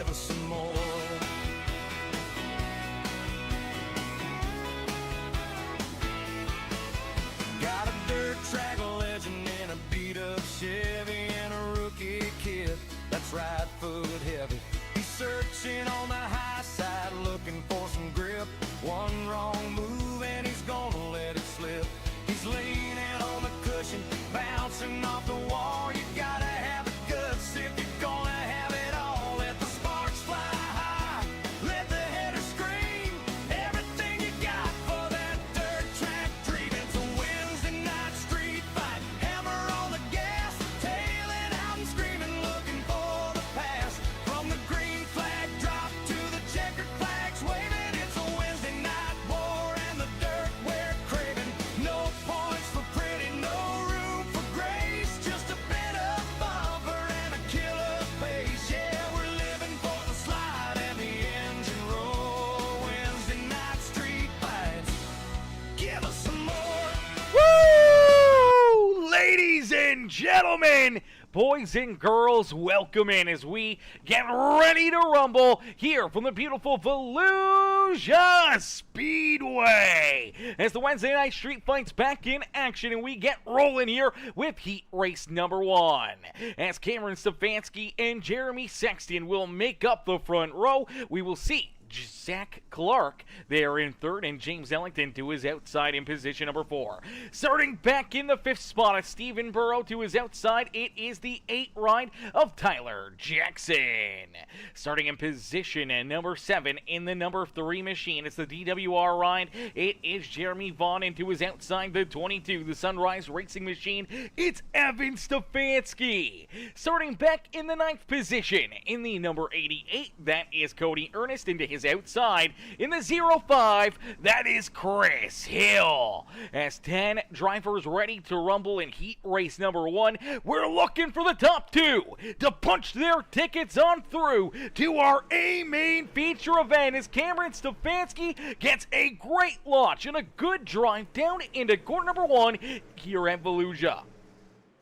give us some more. Got a dirt track legend in a beat-up Chevy and a rookie kid that's right foot heavy. He's searching on the high side, looking for some grip. One wrong move and he's gonna let it slip. He's leaning on the cushion, bouncing off the wall. You gotta have the guts if you're gonna have it all. Let the sparks fly high, let the header scream. Everything you got for that dirt track dream. It's a Wednesday night street fight. Hammer on the gas, tailing out and screaming, looking for the pass. From the green flag drop to the checkered flags waving. It's a Wednesday night war and the dirt we're craving. No points for pretty, no room for grace. Just a bit of bumper and a killer pace. Yeah, we're living for the slide and the engine roar. Wednesday night street fights. Give us some more. Woo! Ladies and gentlemen, boys and girls, welcome in as we get ready to rumble here from the beautiful Volusia Speedway. As the Wednesday night street fights back in action and we get rolling here with heat race number 1. As Cameron Stefanski and Jeremy Sexton will make up the front row, we will see Zach Clark there in third, and James Ellington to his outside in position number 4. Starting back in the 5th spot is Stephen Burrow to his outside. It is the 8 ride of Tyler Jackson. Starting in position at number 7 in the number 3 machine, it's the DWR ride. It is Jeremy Vaughn, and to his outside, the 22, the Sunrise Racing machine. It's Evan Stefanski. Starting back in the 9th position in the number 88, that is Cody Ernest, into his outside in the 05, that is Chris Hill. As 10 drivers ready to rumble in heat race number 1, we're looking for the top 2 to punch their tickets on through to our A-main feature event as Cameron Stefanski gets a great launch and a good drive down into corner number 1 here at Volusia.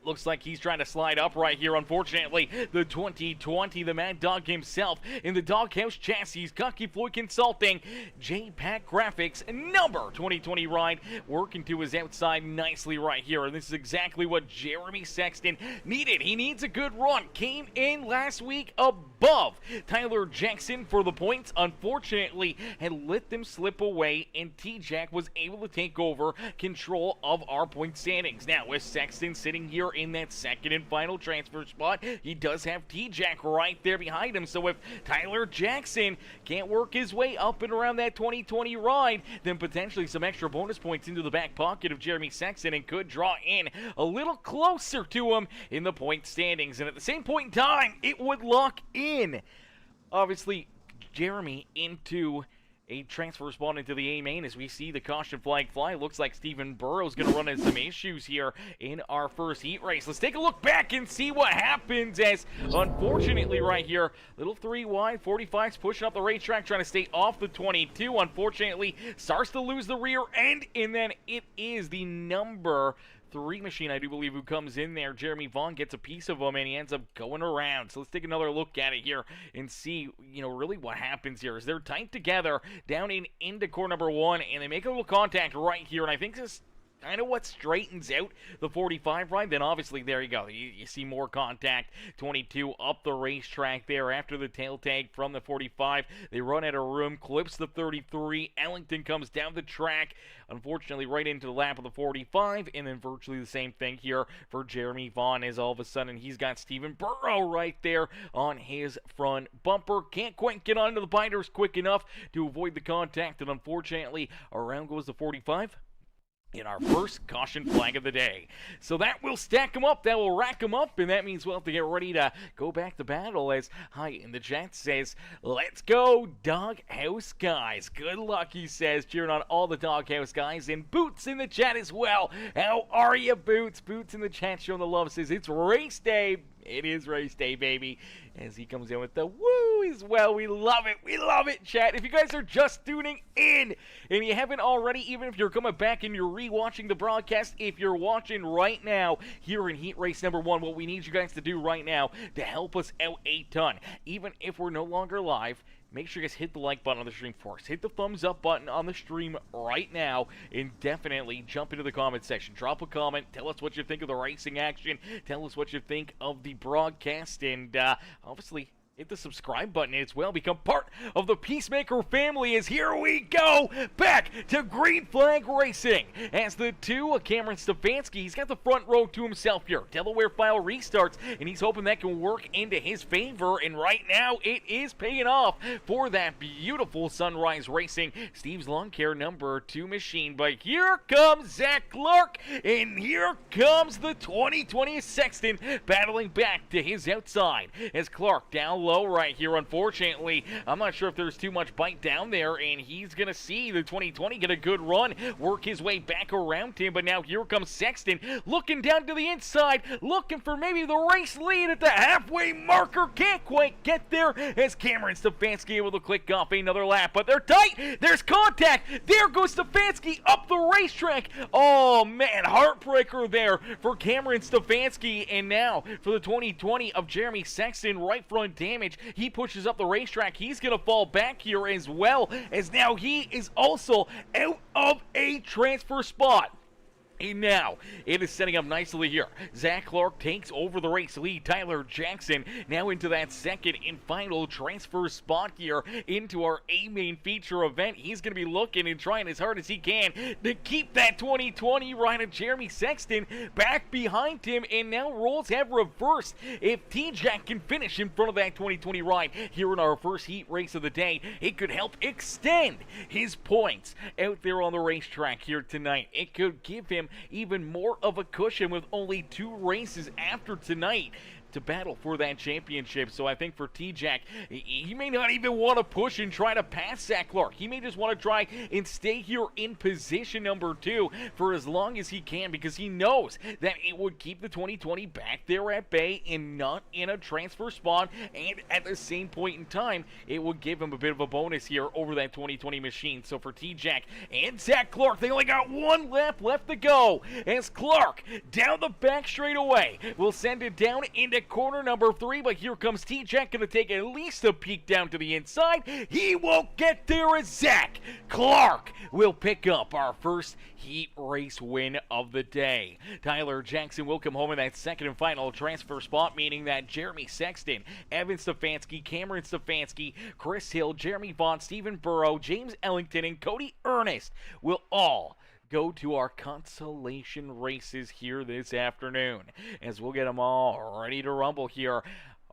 Looks like he's trying to slide up right here. Unfortunately, the 2020, the Mad Dog himself in the Doghouse chassis, Cocky Floyd Consulting, J-Pack Graphics, number 2020 ride, working to his outside nicely right here. And this is exactly what Jeremy Sexton needed. He needs a good run. Came in last week above Tyler Jackson for the points. Unfortunately, had let them slip away, and T-Jack was able to take over control of our point standings. Now, with Sexton sitting here in that second and final transfer spot, he does have T-Jack right there behind him. So if Tyler Jackson can't work his way up and around that 2020 ride, then potentially some extra bonus points into the back pocket of Jeremy Sexton and could draw in a little closer to him in the point standings. And at the same point in time, it would lock in, obviously, Jeremy into a transfer spot into the A-main as we see the caution flag fly. Looks like Stephen Burrow's going to run into some issues here in our first heat race. Let's take a look back and see what happens as, unfortunately, right here, little 3 wide, 45's pushing up the racetrack, trying to stay off the 22. Unfortunately, starts to lose the rear end, and then it is the number 3 machine, I do believe, who comes in there. Jeremy Vaughn gets a piece of him, and he ends up going around. So let's take another look at it here and see, really what happens here. Is they're tight together down into corner number 1, and they make a little contact right here, and I think this kind of what straightens out the 45 ride. Then obviously there you go, you see more contact. 22 up the racetrack there after the tail tag from the 45. They run out of room, clips the 33. Ellington comes down the track, unfortunately right into the lap of the 45, and then virtually the same thing here for Jeremy Vaughn as all of a sudden he's got Stephen Burrow right there on his front bumper. Can't quite get onto the binders quick enough to avoid the contact, and unfortunately around goes the 45 in our first caution flag of the day. So that will stack them up, that will rack them up, and that means we'll have to get ready to go back to battle. As Hi in the chat says, let's go Doghouse guys. Good luck, he says, cheering on all the Doghouse guys. And Boots in the chat as well. How are you, Boots? Boots in the chat showing the love, says it's race day. It is race day, baby. as he comes in with the woo as well. We love it. We love it, chat. If you guys are just tuning in and you haven't already, even if you're coming back and you're rewatching the broadcast, if you're watching right now here in Heat Race number 1, what we need you guys to do right now to help us out a ton, even if we're no longer live, make sure you guys hit the like button on the stream for us. Hit the thumbs up button on the stream right now, and definitely jump into the comment section. Drop a comment. Tell us what you think of the racing action. Tell us what you think of the broadcast, and obviously hit the subscribe button as well. Become part of the PeaceMaker family, as here we go back to Green Flag Racing. As the two, Cameron Stefanski, he's got the front row to himself here. Delaware file restarts, and he's hoping that can work into his favor, and right now it is paying off for that beautiful Sunrise Racing Steve's Lawn Care number 2 machine. But here comes Zach Clark, and here comes the 2020 Sexton battling back to his outside as Clark down low right here. Unfortunately, I'm not sure if there's too much bite down there, and he's going to see the 2020 get a good run, work his way back around him. But now here comes Sexton, looking down to the inside, looking for maybe the race lead at the halfway marker. Can't quite get there as Cameron Stefanski able to click off another lap, but they're tight. There's contact. There goes Stefanski up the racetrack. Oh, man, heartbreaker there for Cameron Stefanski, and now for the 2020 of Jeremy Sexton, right front damage. He pushes up the racetrack. He's going to fall back here as well, as now he is also out of a transfer spot. And now, it is setting up nicely here. Zach Clark takes over the race lead. Tyler Jackson now into that second and final transfer spot here into our A-main feature event. He's going to be looking and trying as hard as he can to keep that 2020 ride of Jeremy Sexton back behind him. And now roles have reversed. If T-Jack can finish in front of that 2020 ride here in our first heat race of the day, it could help extend his points out there on the racetrack here tonight. It could give him even more of a cushion with only 2 races after tonight to battle for that championship. So I think for T-Jack, he may not even want to push and try to pass Zach Clark. He may just want to try and stay here in position number 2 for as long as he can, because he knows that it would keep the 2020 back there at bay and not in a transfer spot, and at the same point in time, it would give him a bit of a bonus here over that 2020 machine. So for T-Jack and Zach Clark, they only got 1 lap left to go, as Clark down the back straightaway will send it down into corner number 3, but here comes T-Jack, going to take at least a peek down to the inside. He won't get there, as Zach Clark will pick up our first heat race win of the day. Tyler Jackson will come home in that second and final transfer spot, meaning that Jeremy Sexton, Evan Stefanski, Cameron Stefanski, Chris Hill, Jeremy Vaughn, Stephen Burrow, James Ellington, and Cody Ernest will all go to our consolation races here this afternoon, as we'll get them all ready to rumble here.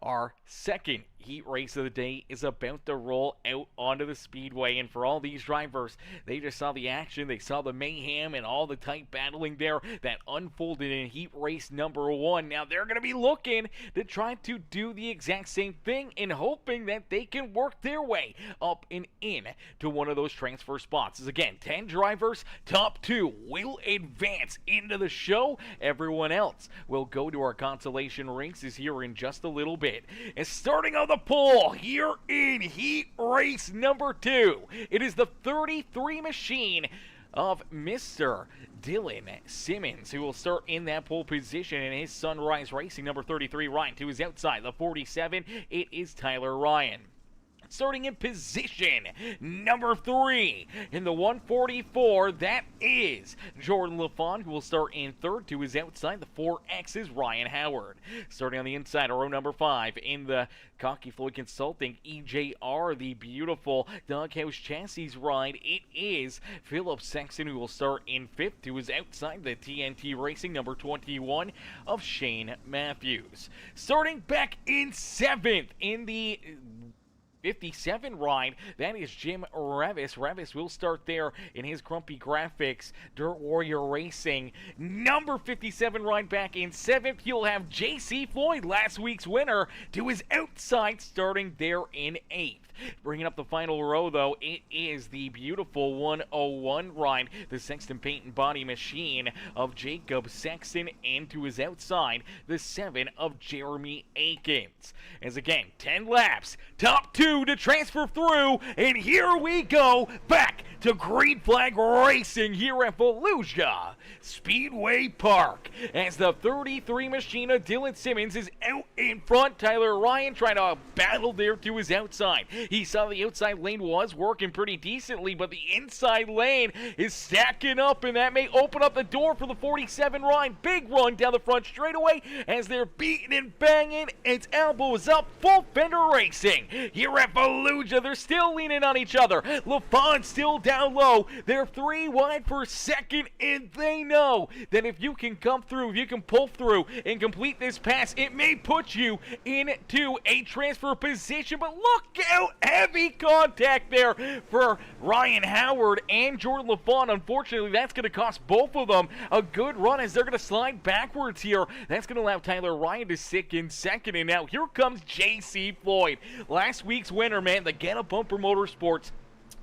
Our second heat race of the day is about to roll out onto the speedway, and for all these drivers, they just saw the action, they saw the mayhem and all the tight battling there that unfolded in heat race number 1. Now they're going to be looking to try to do the exact same thing and hoping that they can work their way up and in to one of those transfer spots. As again, 10 drivers, top 2 will advance into the show. Everyone else will go to our consolation races here in just a little bit. And starting on the pole here in heat race number 2, it is the 33 machine of Mr. Dylan Simmons, who will start in that pole position in his Sunrise Racing number 33 ride. To his outside, the 47, it is Tyler Ryan. Starting in position number 3 in the 144, that is Jordan LaFon, who will start in third. To his outside, the 4X is Ryan Howard. Starting on the inside, row number 5 in the Cocky Floyd Consulting EJR, the beautiful Doghouse Chassis ride, it is Philip Sexton, who will start in 5th. To his outside, the TNT Racing number 21 of Shane Matthews. Starting back in 7th in the 57 ride, that is Jim Revis. Revis will start there in his Grumpy Graphics Dirt Warrior Racing number 57 ride. Back in 7th, you'll have JC Floyd, last week's winner, to his outside, starting there in 8th. Bringing up the final row, though, it is the beautiful 101 ride, the Sexton Paint and Body Machine of Jacob Sexton, and to his outside, the 7 of Jeremy Akins. As again, 10 laps, top 2 to transfer through, and here we go back to green flag racing here at Volusia Speedway Park, as the 33 machine of Dylan Simmons is out in front. Tyler Ryan trying to battle there to his outside. He saw the outside lane was working pretty decently, but the inside lane is stacking up, and that may open up the door for the 47 Ryan. Big run down the front straightaway as they're beating and banging. It's elbows up, full fender racing here at Volusia. They're still leaning on each other. LaFon still down low. They're 3 wide for second, and they know that if you can come through, if you can pull through and complete this pass, it may put you into a transfer position. But look out, heavy contact there for Ryan Howard and Jordan LaFon. Unfortunately, that's going to cost both of them a good run as they're going to slide backwards here. That's going to allow Tyler Ryan to sit in second, and now here comes J.C. Floyd. Last week's winner, man, the Get a Bumper Motorsports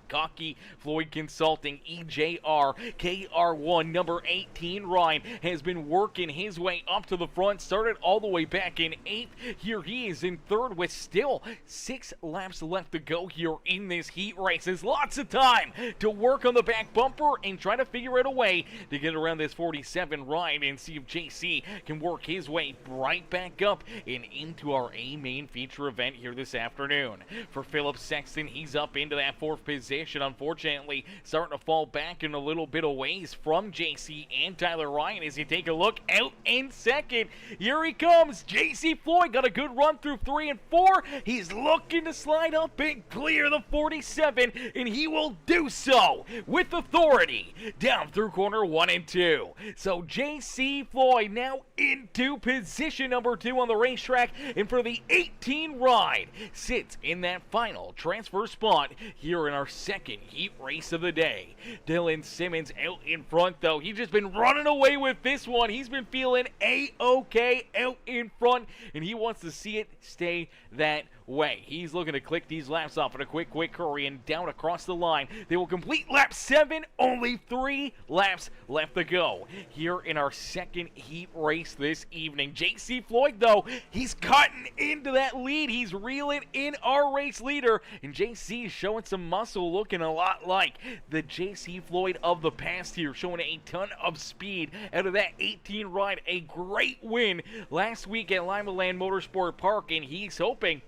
Cocky Floyd Consulting, EJR, KR1, number 18, Ryan, has been working his way up to the front, started all the way back in 8th. Here he is in 3rd with still 6 laps left to go here in this heat race. There's lots of time to work on the back bumper and try to figure out a way to get around this 47 Ryan and see if JC can work his way right back up and into our A main feature event here this afternoon. For Philip Sexton, he's up into that 4th position. Unfortunately, starting to fall back in a little bit of ways from JC and Tyler Ryan as you take a look out in second. Here he comes. JC Floyd got a good run through 3 and 4. He's looking to slide up and clear the 47, and he will do so with authority down through corner 1 and 2. So JC Floyd now into position number 2 on the racetrack, and for the 18 ride sits in that final transfer spot here in our second heat race of the day. Dylan Simmons out in front, though. He's just been running away with this one. He's been feeling A-OK out in front, and he wants to see it stay that way. He's looking to click these laps off in a quick hurry and down across the line. They will complete lap 7. Only 3 laps left to go here in our second heat race this evening. JC Floyd, though, he's cutting into that lead. He's reeling in our race leader, and JC is showing some muscle, looking a lot like the JC Floyd of the past here, showing a ton of speed out of that 18 ride. A great win last week at Lima Land Motorsport Park, and he's hoping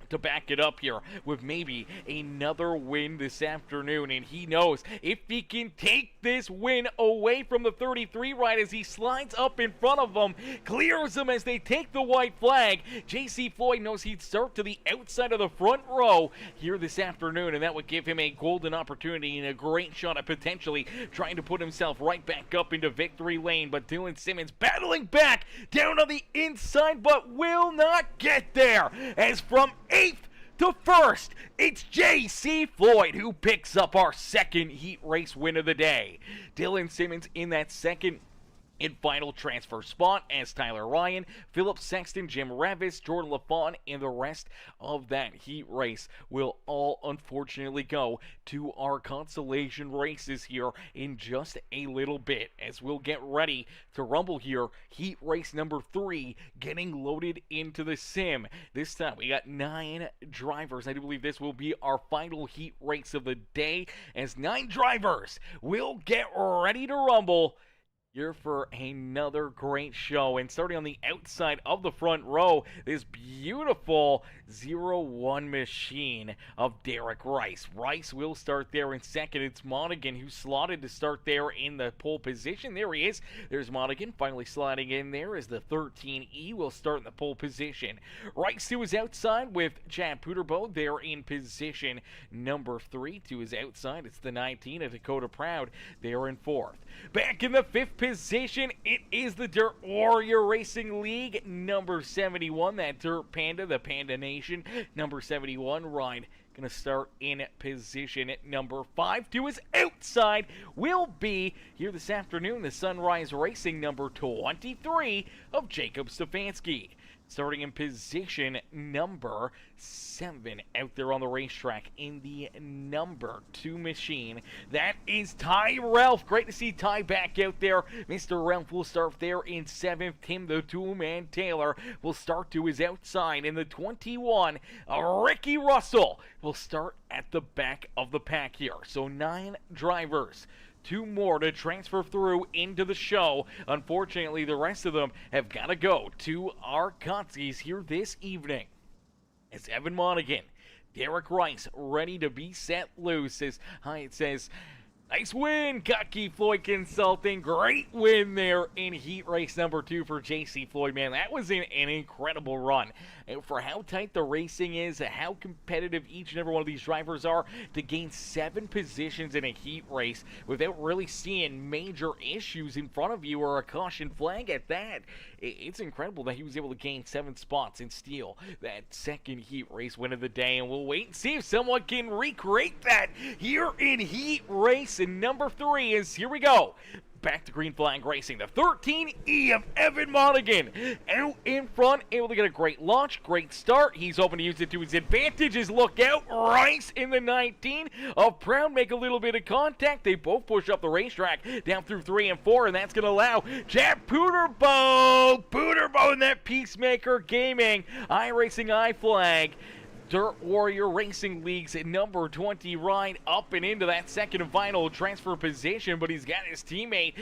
to back it up here with maybe another win this afternoon. And he knows if he can take this win away from the 33 ride as he slides up in front of them, clears them as they take the white flag, JC Floyd knows he'd start to the outside of the front row here this afternoon, and that would give him a golden opportunity and a great shot at potentially trying to put himself right back up into victory lane. But Dylan Simmons battling back down on the inside, but will not get there, as from 8th to 1st, it's JC Floyd who picks up our second heat race win of the day. Dylan Simmons in that second in final transfer spot as Tyler Ryan, Philip Sexton, Jim Revis, Jordan LaFon, and the rest of that heat race will all unfortunately go to our consolation races here in just a little bit as we'll get ready to rumble here. Heat race number 3 getting loaded into the sim. This time we got 9 drivers. I do believe this will be our final heat race of the day as 9 drivers will get ready to rumble here for another great show. And starting on the outside of the front row, this beautiful 01 machine of Derek Rice. Rice will start there in second. It's Monaghan who slotted to start there in the pole position. There he is. There's Monaghan finally sliding in there as the 13E will start in the pole position. Rice to his outside with Chad Puterbo there in position number 3. To his outside, it's the 19 of Dakota Proud there in 4th. Back in the 5th position, it is the Dirt Warrior Racing League, number 71, that Dirt Panda, the Panda Nation, number 71, Ryan going to start in position at number 5. To his outside will be, here this afternoon, the Sunrise Racing, number 23 of Jacob Stefanski. starting in position number 7 out there on the racetrack in the number 2 machine. That is Ty Ralph. Great to see Ty back out there. Mr. Ralph will start there in 7th. Tim the Toolman Taylor will start to his outside in the 21. Ricky Russell will start at the back of the pack here. So 9 drivers. 2 more to transfer through into the show. Unfortunately, the rest of them have got to go to our Consis here this evening. It's Evan Monaghan, Derek Rice, ready to be set loose. It says, nice win, Cocky Floyd Consulting. Great win there in heat race number 2 for JC Floyd, man. That was an incredible run. And for how tight the racing is, how competitive each and every one of these drivers are, to gain 7 positions in a heat race without really seeing major issues in front of you or a caution flag at that. It's incredible that he was able to gain 7 spots and steal that second heat race win of the day. And we'll wait and see if someone can recreate that here in heat race. And number 3 is, here we go, back to green flag racing. The 13E of Evan Monaghan out in front, able to get a great launch, great start. He's hoping to use it to his advantage. His look out, Rice in the 19 of Proud make a little bit of contact. They both push up the racetrack down through 3 and 4, and that's going to allow Chad Pooterbo in that PeaceMaker Gaming iRacing iFlag Dirt Warrior Racing League's number 20 ride up and into that second and final transfer position, but he's got his teammate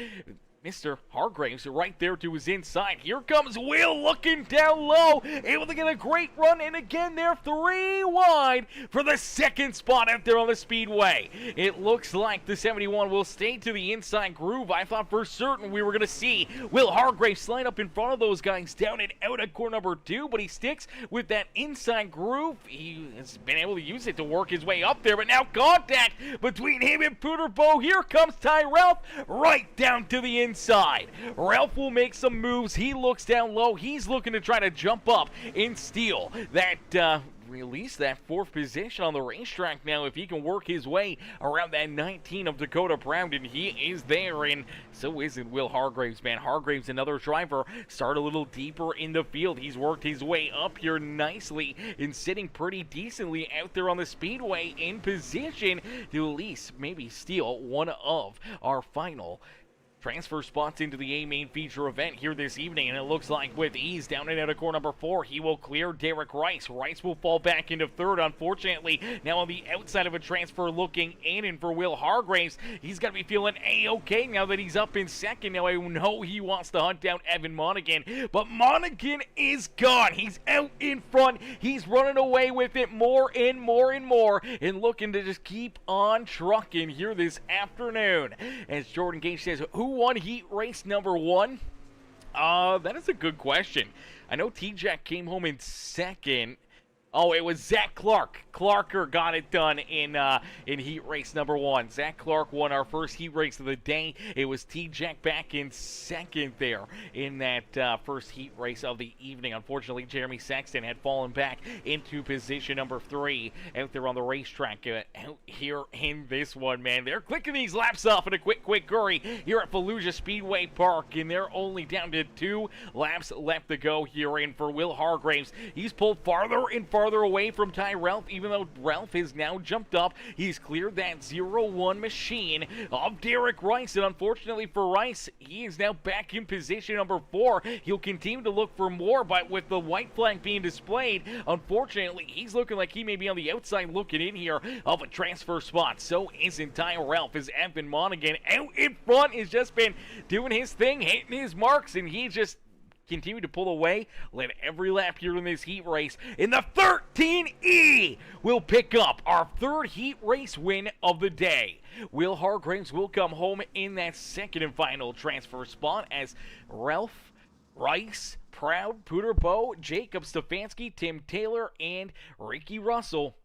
Mr. Hargraves right there to his inside. Here comes Will looking down low, able to get a great run, and again they're 3 wide for the second spot out there on the speedway. It looks like the 71 will stay to the inside groove. I thought for certain we were going to see Will Hargraves slide up in front of those guys down and out at corner number 2, but he sticks with that inside groove. He has been able to use it to work his way up there, but now contact between him and Pooterbo. Here comes Ty Ralph right down to the inside. Ralph will make some moves. He looks down low. He's looking to try to jump up and steal that release that 4th position on the racetrack now if he can work his way around that 19 of Dakota Brown, and he is there, and so isn't Will Hargraves, man. Hargraves, another driver, start a little deeper in the field. He's worked his way up here nicely and sitting pretty decently out there on the speedway in position to at least maybe steal one of our final transfer spots into the A-Main feature event here this evening, and it looks like with ease down and out of core number 4, he will clear Derek Rice. Rice will fall back into 3rd, unfortunately. Now on the outside of a transfer looking in, and for Will Hargraves, he's got to be feeling A-okay now that he's up in 2nd. Now I know he wants to hunt down Evan Monaghan, but Monaghan is gone. He's out in front. He's running away with it more and more and more, and looking to just keep on trucking here this afternoon. As Jordan Gage says, who won heat race number 1? That is a good question. I know T-Jack came home in 2nd. Oh, it was Zach Clark. Clarker got it done in heat race number 1. Zach Clark won our first heat race of the day. It was T-Jack back in 2nd there in that first heat race of the evening. Unfortunately, Jeremy Sexton had fallen back into position number 3 out there on the racetrack. Out here in this one, man. They're clicking these laps off in a quick hurry here at Volusia Speedway Park, and they're only down to 2 laps left to go here. And for Will Hargraves, he's pulled farther and farther away from Ty Ralph, even though Ralph has now jumped up. He's cleared that 0-1 machine of Derek Rice, and unfortunately for Rice, he is now back in position number 4. He'll continue to look for more, but with the white flag being displayed, unfortunately, he's looking like he may be on the outside looking in here of a transfer spot. So isn't Ty Ralph, as Evan Monaghan out in front has just been doing his thing, hitting his marks, and he just continue to pull away, led every lap here in this heat race. And the 13E will pick up our 3rd heat race win of the day. Will Hargraves will come home in that 2nd and final transfer spot, as Ralph, Rice, Proud, Pooterbo, Jacob Stefanski, Tim Taylor, and Ricky Russell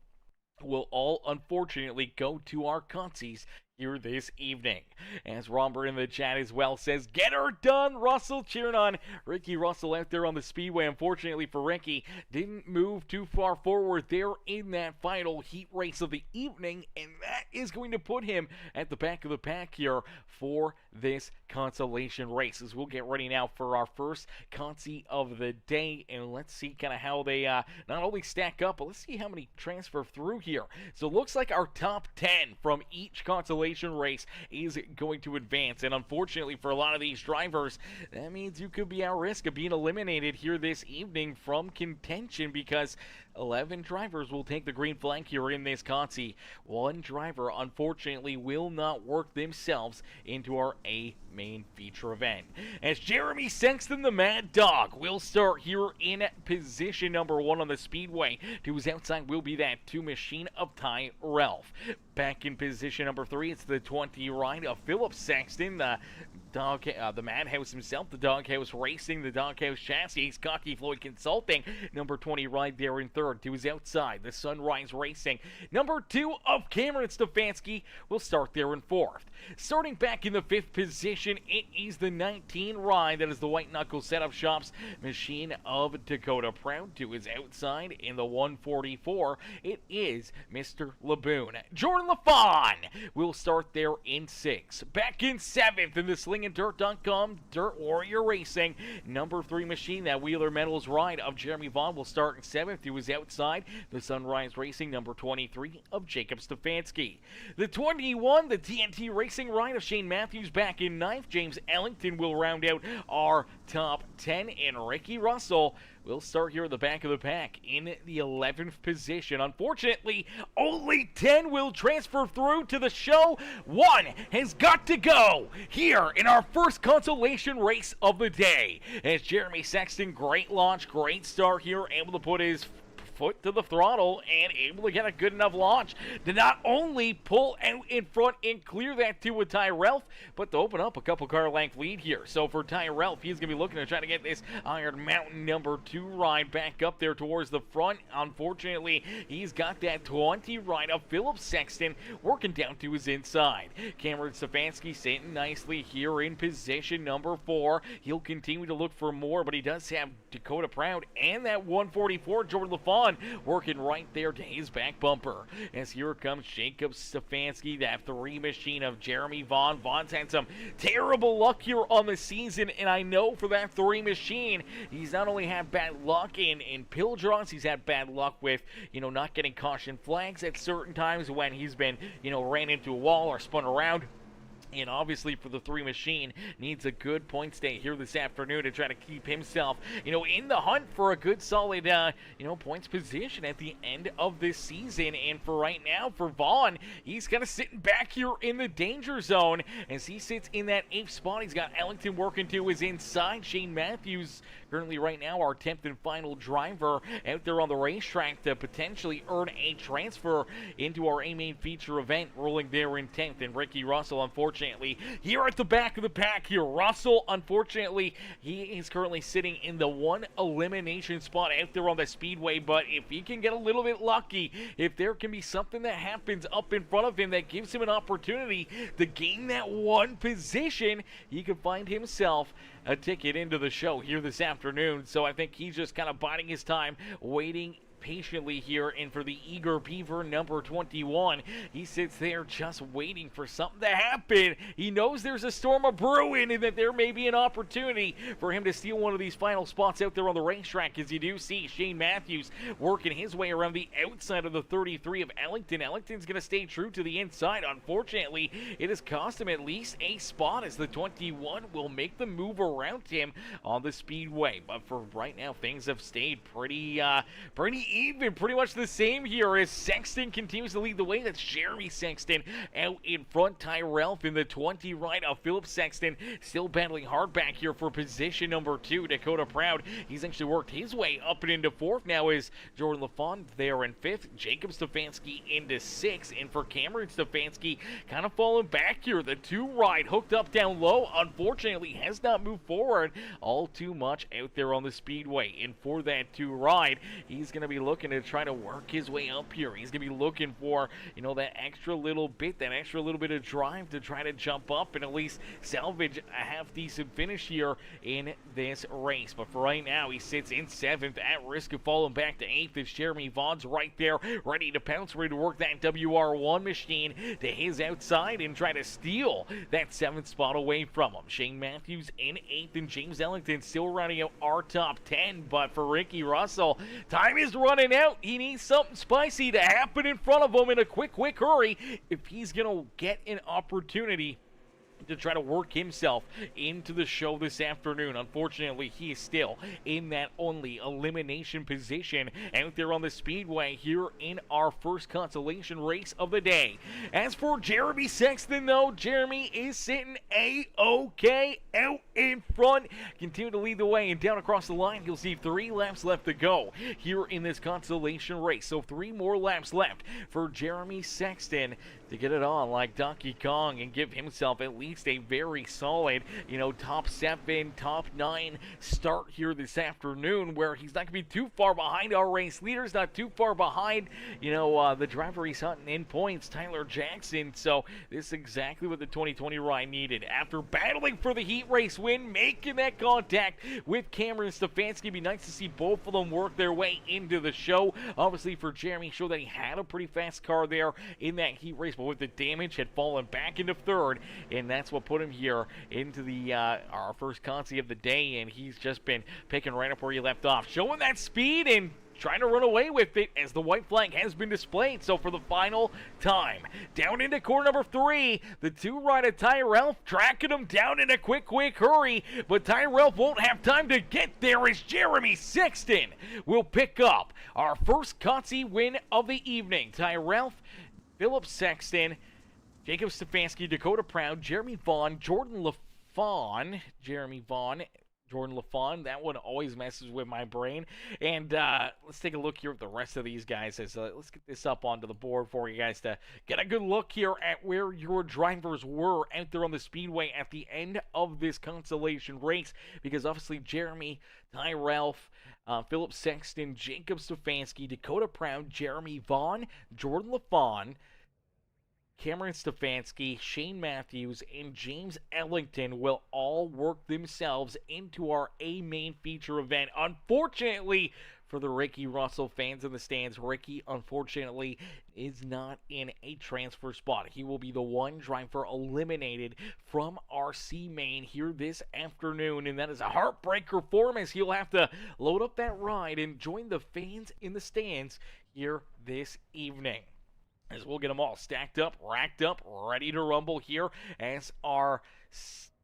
will all unfortunately go to our Consis here this evening. As Robert in the chat as well says, get her done, Russell, cheering on Ricky Russell out there on the speedway. Unfortunately for Ricky, didn't move too far forward there in that final heat race of the evening, and that is going to put him at the back of the pack here for this consolation race. As we'll get ready now for our first Consi of the day, and let's see kind of how they not only stack up, but let's see how many transfer through here. So it looks like our top 10 from each consolation race is going to advance, and unfortunately for a lot of these drivers, that means you could be at risk of being eliminated here this evening from contention, because 11 drivers will take the green flag here in this Consi. One driver, unfortunately, will not work themselves into our A main feature event. As Jeremy Sexton, the Mad Dog, will start here in position number 1 on the speedway. To his outside will be that 2 machine of Ty Ralph. Back in position number 3, it's the 20 ride of Philip Sexton, the Madhouse himself, the Doghouse Racing, the Doghouse Chassis, Cocky Floyd Consulting. Number 20 ride there in 3rd. To his outside, the Sunrise Racing. Number 2 of Cameron Stefanski will start there in 4th. Starting back in the 5th position, it is the 19 ride. That is the White Knuckle Setup Shops machine of Dakota Proud. To his outside in the 144, it is Mr. Laboon. Jordan LaFawn will start there in 6th. Back in 7th in the SlingingDirt.com Dirt Warrior Racing. Number 3 machine, that Wheeler Metals ride of Jeremy Vaughn, will start in 7th. To his outside, the Sunrise Racing, number 23 of Jacob Stefanski. The 21, the TNT Racing ride of Shane Matthews, back in 9th. James Ellington will round out our top 10, and Ricky Russell will start here at the back of the pack in the 11th position. Unfortunately, only 10 will transfer through to the show. 1 has got to go here in our first consolation race of the day. As Jeremy Sexton, great launch, great start here, able to put his foot to the throttle and able to get a good enough launch to not only pull out in front and clear that too with Ty Ralph, but to open up a couple car length lead here. So for Ty Ralph, he's going to be looking to try to get this Iron Mountain number 2 ride back up there towards the front. Unfortunately, he's got that 20 ride of Philip Sexton working down to his inside. Cameron Stefanski sitting nicely here in position number 4. He'll continue to look for more, but he does have Dakota Proud and that 144 Jordan LaFawn working right there to his back bumper. As here comes Jacob Stefanski, that 3 machine of Jeremy Vaughn. Vaughn's had some terrible luck here on the season, and I know for that 3 machine, he's not only had bad luck in pill draws, he's had bad luck with, not getting caution flags at certain times when he's been, ran into a wall or spun around. And obviously for the 3 machine, needs a good points day here this afternoon to try to keep himself, in the hunt for a good solid, points position at the end of this season. And for right now, for Vaughn, he's kind of sitting back here in the danger zone as he sits in that 8th spot. He's got Ellington working to his inside. Shane Matthews, currently right now our 10th and final driver out there on the racetrack to potentially earn a transfer into our A-Main feature event, rolling there in 10th. And Ricky Russell, unfortunately, here at the back of the pack here. Russell, unfortunately, he is currently sitting in the 1 elimination spot out there on the speedway, but if he can get a little bit lucky, if there can be something that happens up in front of him that gives him an opportunity to gain that 1 position, he could find himself a ticket into the show here this afternoon. So I think he's just kind of biding his time, waiting patiently here. And for the eager beaver number 21, he sits there just waiting for something to happen. He knows there's a storm of brewing and that there may be an opportunity for him to steal one of these final spots out there on the racetrack, as you do see Shane Matthews working his way around the outside of the 33 of Ellington. Ellington's going to stay true to the inside. Unfortunately, it has cost him at least a spot as the 21 will make the move around him on the speedway. But for right now, things have stayed pretty even, pretty much the same here as Sexton continues to lead the way. That's Jeremy Sexton out in front. Ty Ralph in the 20 right of Philip Sexton, still battling hard back here for position number 2. Dakota Proud, he's actually worked his way up and into 4th now as Jordan LaFawn there in 5th. Jacob Stefanski into 6th, and for Cameron Stefanski, kind of falling back here. The 2 ride hooked up down low, unfortunately has not moved forward all too much out there on the speedway. And for that 2 ride, he's going to be looking to try to work his way up here. He's going to be looking for, you know, that extra little bit of drive to try to jump up and at least salvage a half-decent finish here in this race. But for right now, he sits in 7th at risk of falling back to 8th as Jeremy Vaughn's right there, ready to pounce, ready to work that WR1 machine to his outside and try to steal that 7th spot away from him. Shane Matthews in 8th and James Ellington still rounding out our top 10. But for Ricky Russell, time is running out. He needs something spicy to happen in front of him in a quick hurry if he's going to get an opportunity to try to work himself into the show this afternoon. Unfortunately, he is still in that only elimination position out there on the speedway here in our first consolation race of the day. As for Jeremy Sexton, though, Jeremy is sitting A-OK out in front. Continue to lead the way, and down across the line, you'll see 3 laps left to go here in this consolation race. So 3 more laps left for Jeremy Sexton to get it on like Donkey Kong and give himself at least a very solid, you know, top 7, top 9 start here this afternoon, where he's not going to be too far behind our race leaders, not too far behind, you know, the driver he's hunting in points, Tyler Jackson. So this is exactly what the 2020 ride needed. After battling for the heat race win, making that contact with Cameron Stefanski, it'd be nice to see both of them work their way into the show. Obviously for Jeremy, showed that he had a pretty fast car there in that heat race, but with the damage had fallen back into 3rd, and that's what put him here into the our first Consi of the day, and he's just been picking right up where he left off, showing that speed and trying to run away with it as the white flag has been displayed. So for the final time, down into corner number 3, the 2 rider Tyrell tracking him down in a quick hurry, but Tyrell won't have time to get there as Jeremy Sexton will pick up our first Consi win of the evening. Tyrell, Philip Sexton, Jacob Stefanski, Dakota Proud, Jeremy Vaughn, Jordan LaFawn, that one always messes with my brain. And let's take a look here at the rest of these guys. Let's get this up onto the board for you guys to get a good look here at where your drivers were out there on the speedway at the end of this consolation race, because obviously Jeremy, Tyrell, Philip Sexton, Jacob Stefanski, Dakota Proud, Jeremy Vaughn, Jordan LaFawn, Cameron Stefanski, Shane Matthews, and James Ellington will all work themselves into our A-main feature event. Unfortunately for the Ricky Russell fans in the stands, Ricky, unfortunately, is not in a transfer spot. He will be the one driver eliminated from our C-main here this afternoon, and that is a heartbreaker for him, as he'll have to load up that ride and join the fans in the stands here this evening, as we'll get them all stacked up, racked up, ready to rumble here as our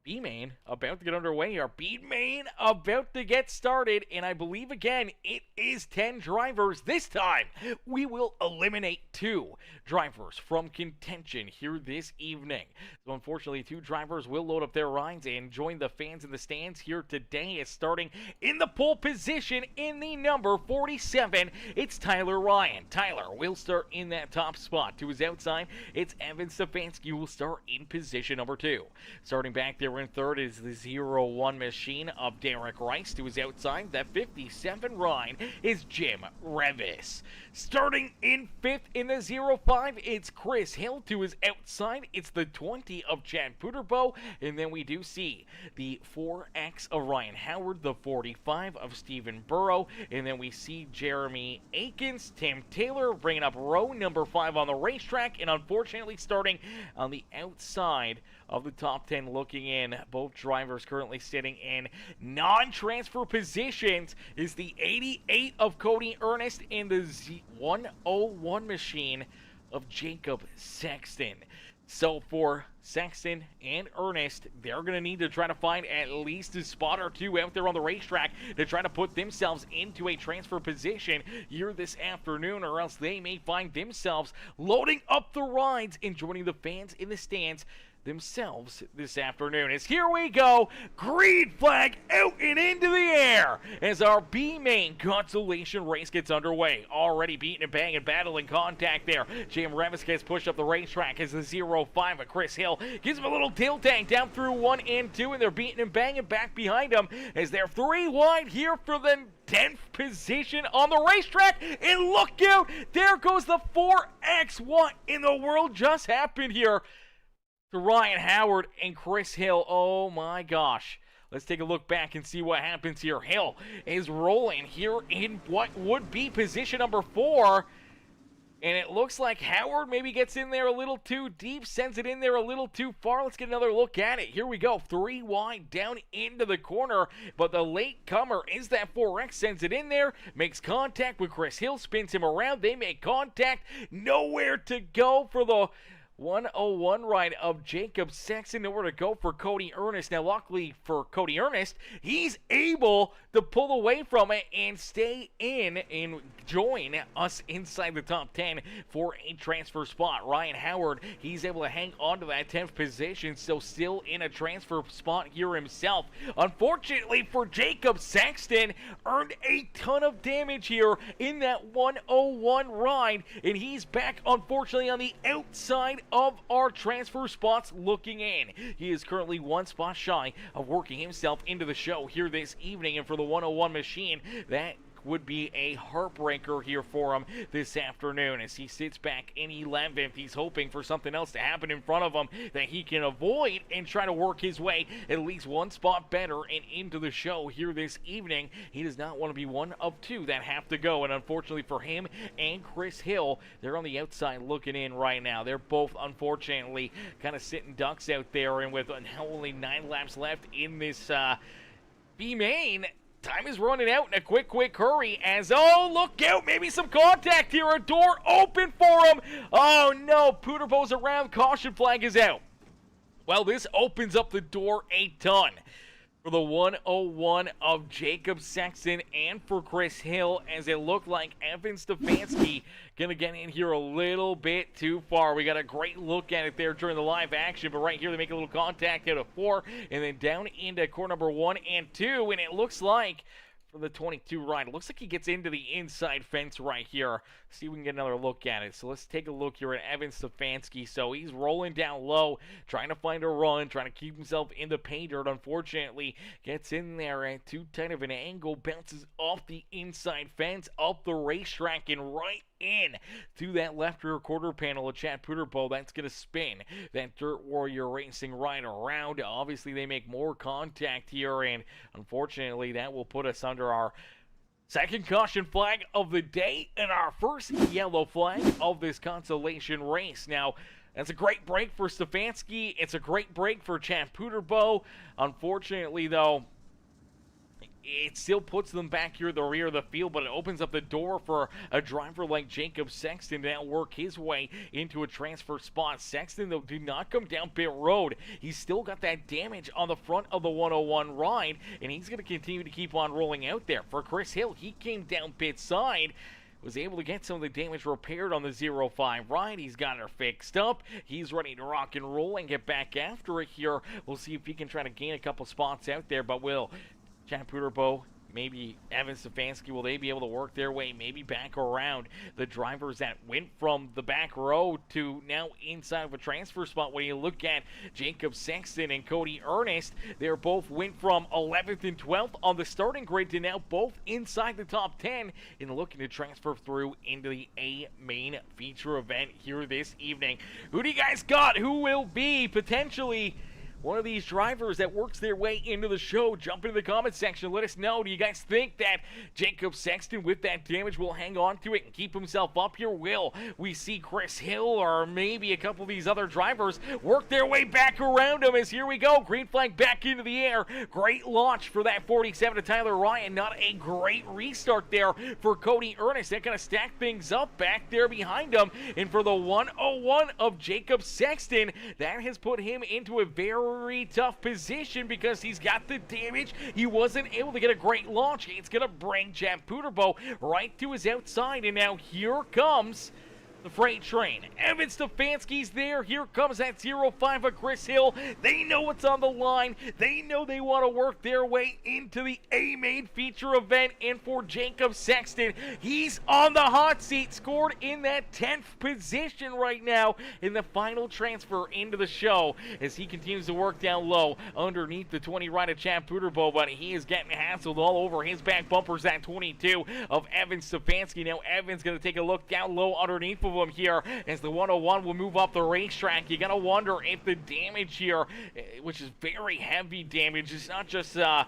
B-main about to get underway. Our B-main about to get started, and I believe, again, it is 10 drivers. This time, we will eliminate 2 drivers from contention here this evening. So, unfortunately, 2 drivers will load up their rides and join the fans in the stands here today. As starting in the pole position in the number 47, it's Tyler Ryan. Tyler will start in that top spot. To his outside, it's Evan Stefanski, who will start in position number 2. Starting back there in 3rd is the 0-1 machine of Derek Rice. To his outside, that 57 ride is Jim Revis. Starting in 5th in the 0-5, it's Chris Hill. To his outside, it's the 20 of Chad Puterbo. And then we do see the 4X of Ryan Howard, the 45 of Stephen Burrow. And then we see Jeremy Akins, Tim Taylor bringing up row number 5 on the racetrack. And unfortunately, starting on the outside of the top 10 looking in, both drivers currently sitting in non-transfer positions, is the 88 of Cody Ernest and the 101 machine of Jacob Sexton. So for Sexton and Ernest, they're going to need to try to find at least a spot or 2 out there on the racetrack to try to put themselves into a transfer position here this afternoon, or else they may find themselves loading up the rides and joining the fans in the stands themselves this afternoon. As here we go, green flag out and into the air as our B main consolation race gets underway. Already beating and banging, battling contact there. Jam Revis gets pushed up the racetrack as the 0-5 of Chris Hill gives him a little tilt tank down through 1 and 2, and they're beating and banging back behind him as they're 3 wide here for the 10th position on the racetrack. And look out, there goes the 4X. What in the world just happened here to Ryan Howard and Chris Hill? Oh my gosh. Let's take a look back and see what happens here. Hill is rolling here in what would be position number 4. And it looks like Howard maybe gets in there a little too deep, sends it in there a little too far. Let's get another look at it. Here we go, 3 wide down into the corner. But the late comer is that 4X, sends it in there, makes contact with Chris Hill, spins him around. They make contact, nowhere to go for the 101 ride of Jacob Sexton, nowhere to go for Cody Ernest. Now, luckily for Cody Ernest, he's able to pull away from it and stay in and join us inside the top 10 for a transfer spot. Ryan Howard, he's able to hang on to that 10th position, so still in a transfer spot here himself. Unfortunately for Jacob Sexton, earned a ton of damage here in that 101 ride, and he's back, unfortunately, on the outside of our transfer spots looking in. He is currently 1 spot shy of working himself into the show here this evening, and for the 101 machine, that would be a heartbreaker here for him this afternoon as he sits back in 11th. He's hoping for something else to happen in front of him that he can avoid and try to work his way at least 1 spot better and into the show here this evening. He does not want to be one of 2 that have to go, and unfortunately for him and Chris Hill, they're on the outside looking in right now. They're both unfortunately kind of sitting ducks out there, and with only 9 laps left in this B main, time is running out in a quick hurry as, oh, look out, maybe some contact here, a door open for him. Oh no, Puderbo's around, caution flag is out. Well, this opens up the door a ton for the 101 of Jacob Sexton and for Chris Hill, as it looked like Evan Stefanski gonna get in here a little bit too far. We got a great look at it there during the live action, but right here they make a little contact out of 4 and then down into corner number 1 and 2, and it looks like for the 22 ride, it looks like he gets into the inside fence right here. See if we can get another look at it. So let's take a look here at Evan Stefanski. So he's rolling down low, trying to find a run, trying to keep himself in the paint dirt. Unfortunately, gets in there at too tight of an angle, bounces off the inside fence, up the racetrack, and right in to that left rear quarter panel of Chad Puderbo. That's going to spin that Dirt Warrior Racing ride around. Obviously, they make more contact here, and unfortunately, that will put us under our second caution flag of the day and our first yellow flag of this consolation race. Now, that's a great break for Stefanski. It's a great break for Chad Puderbo. Unfortunately, though, it still puts them back here at the rear of the field, but it opens up the door for a driver like Jacob Sexton to now work his way into a transfer spot. Sexton, though, did not come down pit road. He's still got that damage on the front of the 101 ride, and he's going to continue to keep on rolling out there. For Chris Hill, he came down pit side, was able to get some of the damage repaired on the 0-5 ride. He's got her fixed up. He's ready to rock and roll and get back after it here. We'll see if he can try to gain a couple spots out there, but will Chad Puderbo, maybe Evan Stefanski, will they be able to work their way maybe back around the drivers that went from the back row to now inside of a transfer spot? When you look at Jacob Sexton and Cody Ernest, they're both went from 11th and 12th on the starting grid to now both inside the top 10 and looking to transfer through into the A main feature event here this evening. Who do you guys got? Who will be potentially one of these drivers that works their way into the show? Jump into the comment section. Let us know. Do you guys think that Jacob Sexton, with that damage, will hang on to it and keep himself up here? Will we see Chris Hill or maybe a couple of these other drivers work their way back around him? As here we go. Green flag back into the air. Great launch for that 47 to Tyler Ryan. Not a great restart there for Cody Ernest. They're going to stack things up back there behind him. And for the 101 of Jacob Sexton, that has put him into a very tough position because he's got the damage. He wasn't able to get a great launch. It's going to bring Chad Puderbo right to his outside, and now here comes the freight train. Evan Stefanski's there. Here comes that 05 of Chris Hill. They know what's on the line. They know they want to work their way into the A-Main feature event. And for Jacob Sexton, he's on the hot seat, scored in that 10th position right now in the final transfer into the show as he continues to work down low underneath the 20 right of Chad Puderbo, but he is getting hassled all over his back bumpers at 22 of Evan Stefanski. Now Evan's going to take a look down low underneath of him here as the 101 will move up the racetrack. You got to wonder if the damage here, which is very heavy damage, is not just the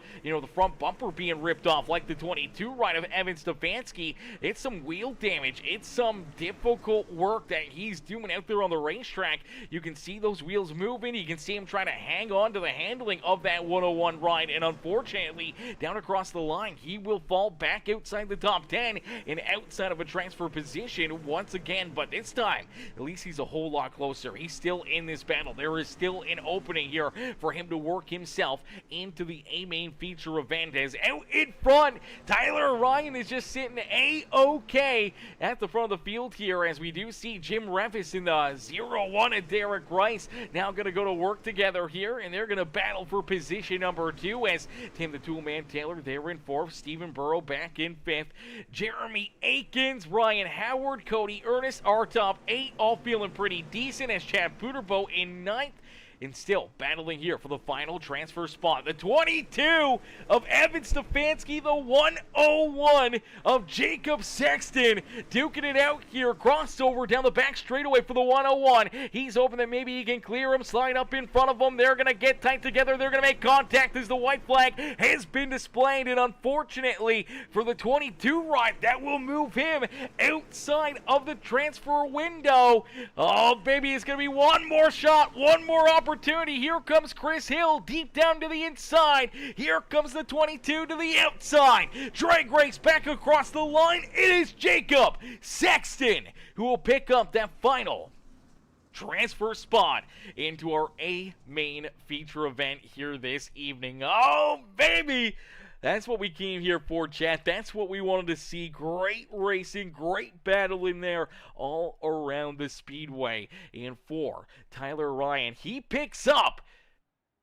front bumper being ripped off like the 22 right of Evan Stefanski. It's some wheel damage. It's some difficult work that he's doing out there on the racetrack. You can see those wheels moving. You can see him trying to hang on to the handling of that 101 ride, and unfortunately down across the line he will fall back outside the top 10 and outside of a transfer position once again. But this time at least he's a whole lot closer. He's still in this battle. There is still an opening here for him to work himself into the A-Main feature event, as out in front Tyler Ryan is just sitting A-OK at the front of the field here, as we do see Jim Revis in the 01 and Derek Rice now going to go to work together here, and they're going to battle for position number 2 as Tim the Toolman Taylor there in 4th, Stephen Burrow back in 5th, Jeremy Akins, Ryan Howard, Cody Ernest, our top 8 all feeling pretty decent, as Chad Puderbo in 9th. And still battling here for the final transfer spot. The 22 of Evan Stefanski, the 101 of Jacob Sexton, duking it out here. Crossover down the back straightaway for the 101. He's hoping that maybe he can clear him, slide up in front of him. They're going to get tight together. They're going to make contact as the white flag has been displayed. And unfortunately for the 22 ride, that will move him outside of the transfer window. Oh, baby, it's going to be one more shot, one more opportunity. Here comes Chris Hill deep down to the inside. Here comes the 22 to the outside. Drag race back across the line. It is Jacob Sexton who will pick up that final transfer spot into our A-Main feature event here this evening. Oh, baby! That's what we came here for, chat. That's what we wanted to see. Great racing, great battle in there all around the speedway. And for Tyler Ryan, he picks up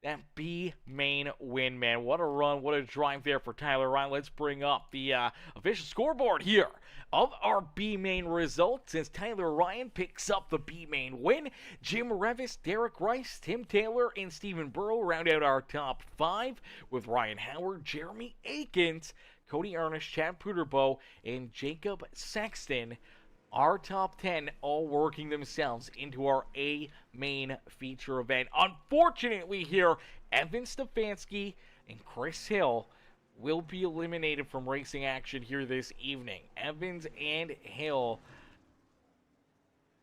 that B-Main win, man. What a run, what a drive there for Tyler Ryan. Let's bring up the official scoreboard here of our B-Main results, as Tyler Ryan picks up the B-Main win. Jim Revis, Derek Rice, Tim Taylor, and Stephen Burrow round out our top 5, with Ryan Howard, Jeremy Akins, Cody Ernest, Chad Puderbo, and Jacob Sexton, our top 10, all working themselves into our A-Main feature event. Unfortunately here, Evan Stefanski and Chris Hill will be eliminated from racing action here this evening. Evans and Hill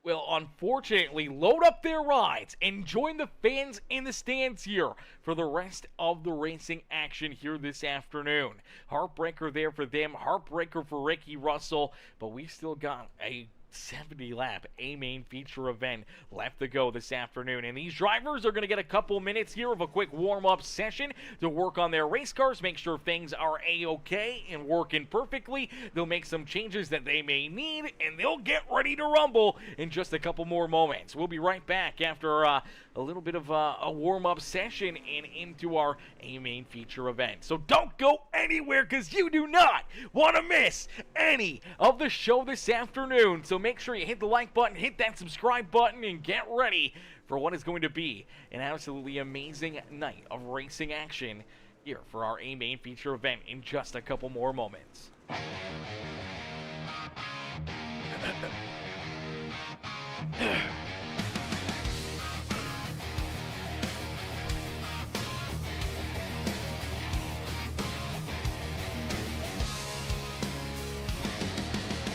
will unfortunately load up their rides and join the fans in the stands here for the rest of the racing action here this afternoon. Heartbreaker there for them, heartbreaker for Ricky Russell, but we still got a 70-lap A-Main feature event left to go this afternoon, and these drivers are going to get a couple minutes here of a quick warm-up session to work on their race cars, make sure things are a-okay and working perfectly. They'll make some changes that they may need, and they'll get ready to rumble in just a couple more moments. We'll be right back after a little bit of a warm-up session and into our A-Main feature event. So don't go anywhere, because you do not want to miss any of the show this afternoon. So make sure you hit the like button, hit that subscribe button, and get ready for what is going to be an absolutely amazing night of racing action here for our A-Main feature event in just a couple more moments.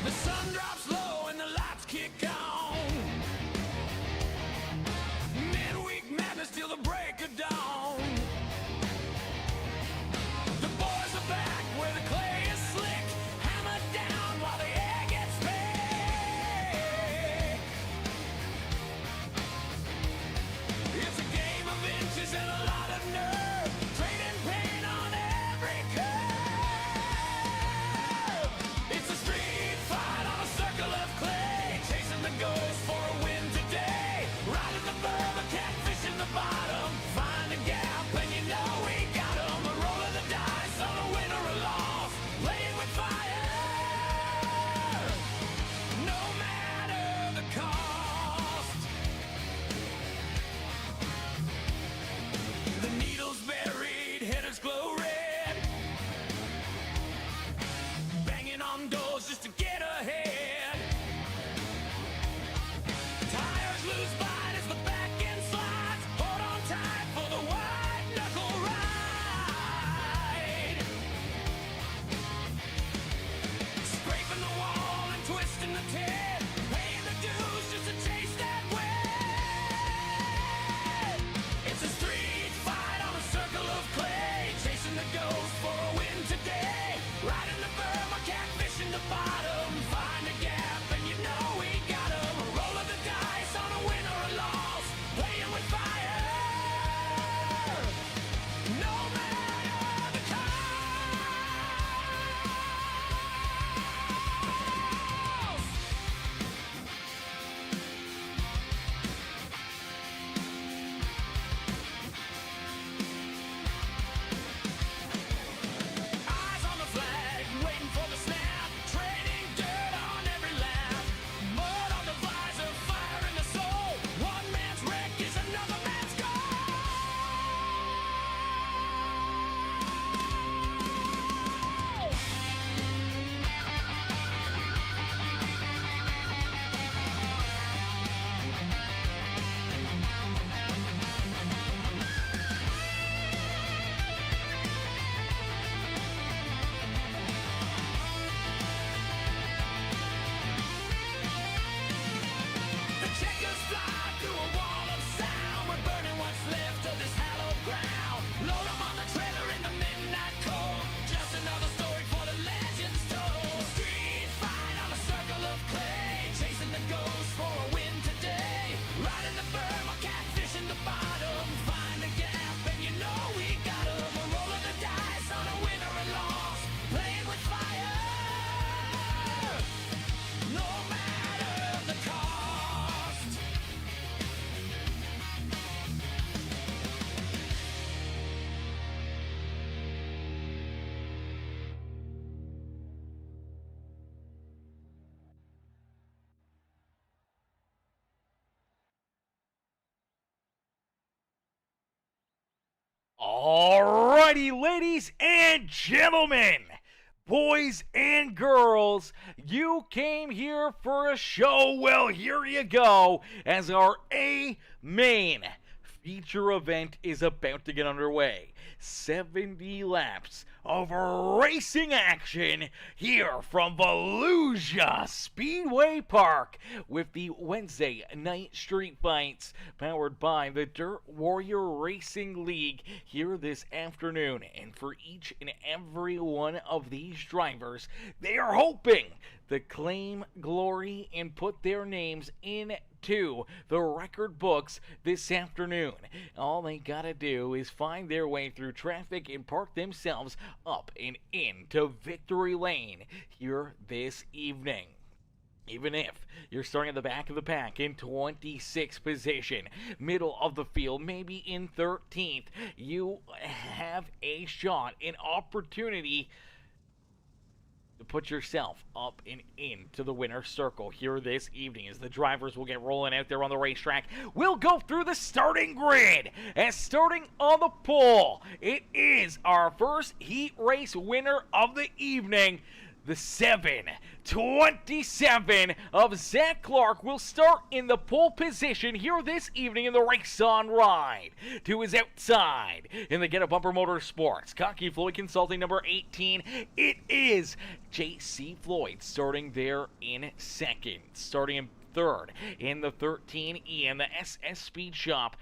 The sun drops low and the lights kick on. Midweek madness till the break of dawn. The boys are back where the clay is slick. Hammer down while the air gets thick. Alrighty, ladies and gentlemen, boys and girls, you came here for a show. Well, here you go, as our main feature event is about to get underway. 70 laps of racing action here from Volusia Speedway Park with the Wednesday night street fights powered by the Dirt Warrior Racing League here this afternoon. And for each and every one of these drivers, they are hoping to claim glory and put their names into the record books this afternoon. All they gotta do is find their way through traffic and park themselves up and into victory lane here this evening. Even if you're starting at the back of the pack in 26th position, middle of the field, maybe in 13th, you have a shot, an opportunity to put yourself up and into the winner's circle here this evening as the drivers will get rolling out there on the racetrack. We'll go through the starting grid, and starting on the pole, it is our first heat race winner of the evening. The 727 of Zach Clark will start in the pole position here this evening in the race on ride. To his outside in the Get a Bumper Motorsports Cocky Floyd Consulting number 18, it is J.C. Floyd starting there in second. Starting in third in the 13E and the SS Speed Shop,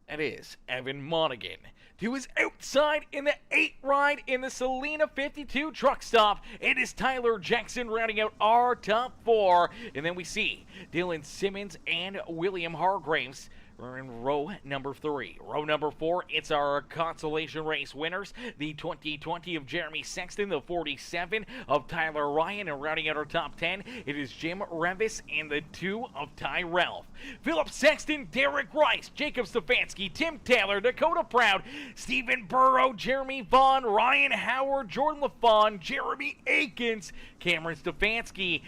that is Evan Monaghan. To his outside in the 8 ride in the Salina 52 truck stop, it is Tyler Jackson rounding out our top 4. And then we see Dylan Simmons and William Hargraves are in row number 3. Row number 4, it's our consolation race winners. The 2020 of Jeremy Sexton, the 47 of Tyler Ryan, and rounding out our top 10, it is Jim Revis and the 2 of Ty Ralph. Philip Sexton, Derek Rice, Jacob Stefanski, Tim Taylor, Dakota Proud, Stephen Burrow, Jeremy Vaughn, Ryan Howard, Jordan LaFawn, Jeremy Akins, Cameron Stefanski,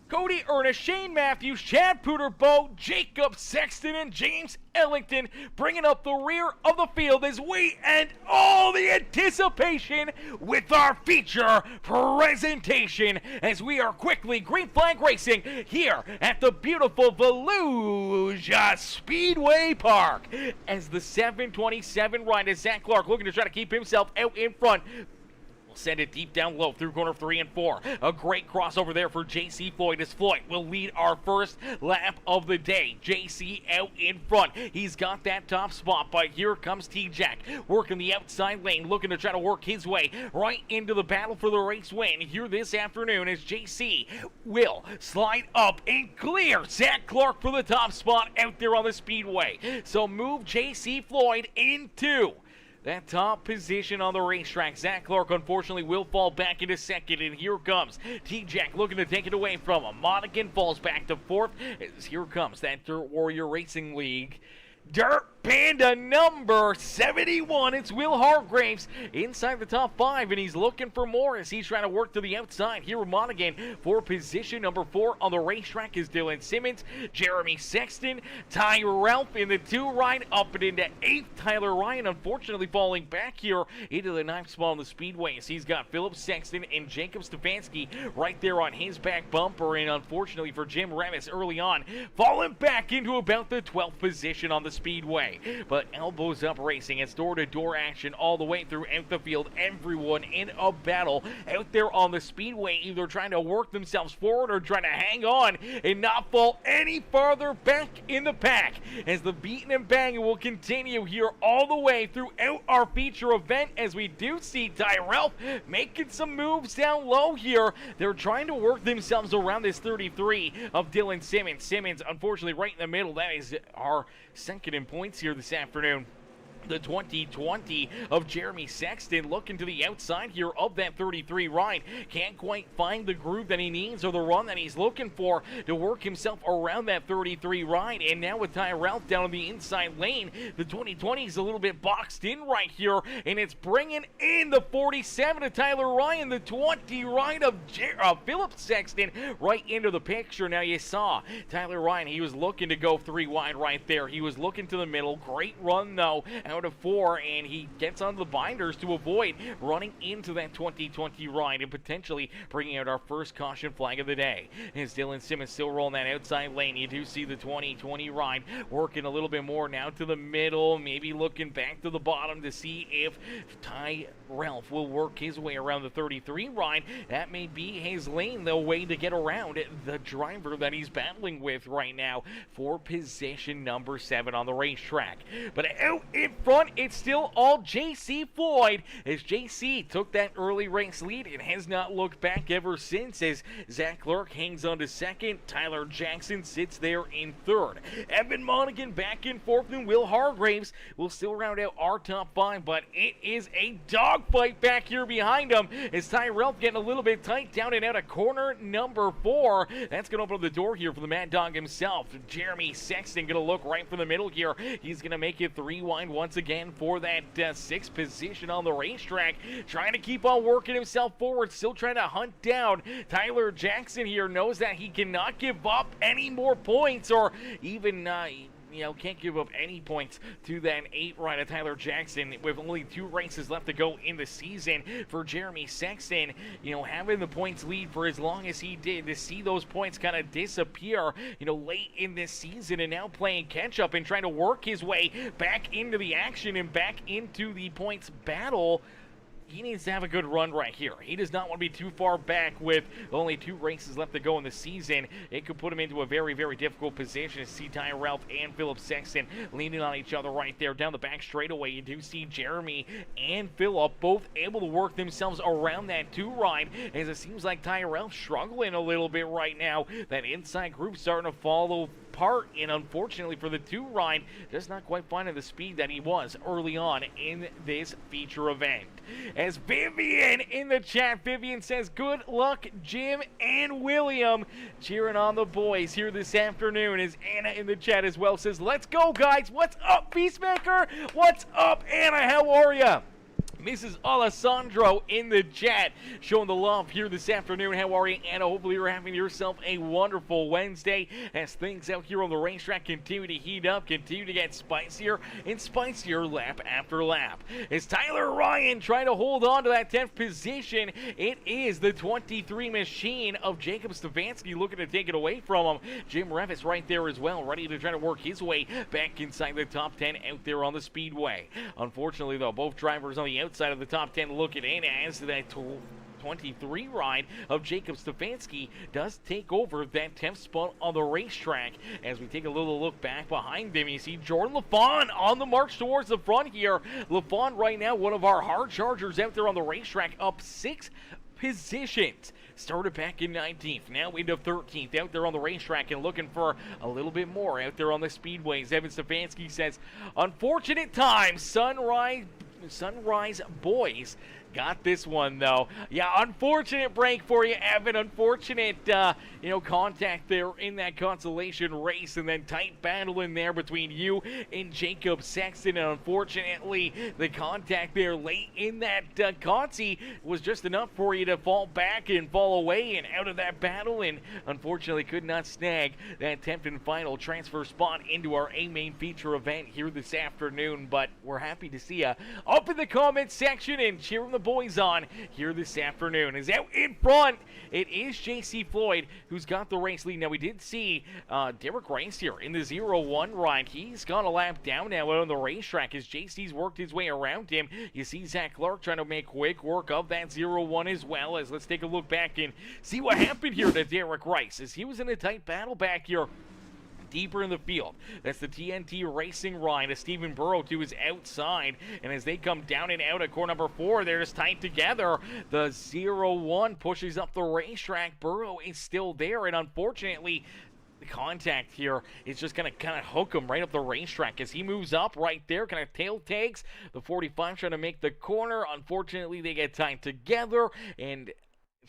Cody Ernest, Shane Matthews, Chad Puderbo, Jacob Sexton, and James Ellington bringing up the rear of the field as we end all the anticipation with our feature presentation as we are quickly green flag racing here at the beautiful Volusia Speedway Park as the 727 rider Zach Clark looking to try to keep himself out in front. We'll send it deep down low through corner 3 and 4. A great crossover there for J.C. Floyd as Floyd will lead our first lap of the day. J.C. out in front. He's got that top spot, but here comes T-Jack working the outside lane, looking to try to work his way right into the battle for the race win here this afternoon as J.C. will slide up and clear Zach Clark for the top spot out there on the speedway. So move J.C. Floyd into that top position on the racetrack. Zach Clark, unfortunately, will fall back into second, and here comes T-Jack looking to take it away from him. Monaghan falls back to fourth, as here comes that Dirt Warrior Racing League Dirt Panda number 71. It's Will Hargraves inside the top 5, and he's looking for more as he's trying to work to the outside. Here Monaghan for position number 4 on the racetrack is Dylan Simmons, Jeremy Sexton, Ty Ralph in the 2 ride up and into 8th. Tyler Ryan unfortunately falling back here into the 9th spot on the speedway as he's got Philip Sexton and Jacob Stefanski right there on his back bumper, and unfortunately for Jim Revis early on falling back into about the 12th position on the speedway. But elbows up racing. It's door-to-door action all the way throughout the field. Everyone in a battle out there on the speedway, either trying to work themselves forward or trying to hang on and not fall any farther back in the pack as the beating and banging will continue here all the way throughout our feature event as we do see Tyrell making some moves down low here. They're trying to work themselves around this 33 of Dylan Simmons. Simmons, unfortunately, right in the middle. That is our second in points here this afternoon. The 2020 of Jeremy Sexton looking to the outside here of that 33 ride. Can't quite find the groove that he needs or the run that he's looking for to work himself around that 33 ride. And now with Ty Ralph down on the inside lane, the 2020 is a little bit boxed in right here, and it's bringing in the 47 of Tyler Ryan, the 20 ride of Philip Sexton right into the picture. Now you saw Tyler Ryan, he was looking to go 3 wide right there. He was looking to the middle. Great run though out of 4, and he gets onto the binders to avoid running into that 2020 ride and potentially bringing out our first caution flag of the day. As Dylan Simmons still rolling that outside lane, you do see the 2020 ride working a little bit more now to the middle, maybe looking back to the bottom to see if Ty Ralph will work his way around the 33 ride. That may be his lane, the way to get around the driver that he's battling with right now for position number 7 on the racetrack. But out in front, it's still all JC Floyd, as JC took that early race lead and has not looked back ever since, as Zach Clark hangs on to 2nd. Tyler Jackson sits there in 3rd. Evan Monaghan back in 4th, and Will Hargraves will still round out our top 5, but it is a dogfight back here behind him, as Ty Ralph getting a little bit tight down and out of corner number 4. That's going to open up the door here for the Mad Dog himself. Jeremy Sexton going to look right from the middle here. He's going to make it 3 wide once again for that 6th position on the racetrack. Trying to keep on working himself forward, still trying to hunt down Tyler Jackson here. Knows that he cannot give up any more points, or even can't give up any points to that 8 ride of Tyler Jackson with only 2 races left to go in the season. For Jeremy Sexton, having the points lead for as long as he did, to see those points kind of disappear, late in this season, and now playing catch up and trying to work his way back into the action and back into the points battle. He needs to have a good run right here. He does not want to be too far back with only 2 races left to go in the season. It could put him into a very, very difficult position to see Ty Ralph and Philip Sexton leaning on each other right there. Down the back straightaway, you do see Jeremy and Philip both able to work themselves around that 2 ride, as it seems like Ty Ralph struggling a little bit right now. That inside group starting to follow part, and unfortunately for the 2 ride, just not quite finding the speed that he was early on in this feature event. As Vivian in the chat, Vivian says, good luck, Jim and William, cheering on the boys here this afternoon. As Anna in the chat as well says, let's go, guys. What's up, Peacemaker? What's up, Anna? How are ya? Mrs. Alessandro in the chat showing the love here this afternoon. How are you, Anna? Hopefully you're having yourself a wonderful Wednesday as things out here on the racetrack continue to heat up, continue to get spicier and spicier lap after lap. As Tyler Ryan trying to hold on to that 10th position, it is the 23 machine of Jacob Stefanski looking to take it away from him. Jim Revis right there as well, ready to try to work his way back inside the top 10 out there on the speedway. Unfortunately, though, both drivers on the outside of the top 10 looking in, as that 23 ride of Jacob Stefanski does take over that 10th spot on the racetrack. As we take a little look back behind them, you see Jordan LaFawn on the march towards the front here. LaFawn right now, one of our hard chargers out there on the racetrack, up 6 positions. Started back in 19th, now into 13th out there on the racetrack and looking for a little bit more out there on the speedways. Evan Stefanski says, unfortunate times, Sunrise boys got this one, though. Yeah, unfortunate break for you, Evan. Unfortunate, contact there in that consolation race, and then tight battle in there between you and Jacob Sexton. And unfortunately, the contact there late in that Consi was just enough for you to fall back and fall away and out of that battle, and unfortunately could not snag that 10th and final transfer spot into our A-main feature event here this afternoon. But we're happy to see you up in the comment section and cheering the boys on here this afternoon. Is out in front, it is JC Floyd who's got the race lead. Now we did see Derek Rice here in the 0-1 ride. He's got a lap down now on the racetrack as JC's worked his way around him. You see Zach Clark trying to make quick work of that 0-1 as well. As let's take a look back and see what happened here to Derek Rice, as he was in a tight battle back here deeper in the field. That's the TNT Racing ride as Stephen Burrow to his outside, and as they come down and out at corner number 4, they're just tight together. The 0-1 pushes up the racetrack. Burrow is still there, and unfortunately the contact here is just going to kind of hook him right up the racetrack as he moves up right there, kind of tail takes the 45 trying to make the corner. Unfortunately, they get tied together, and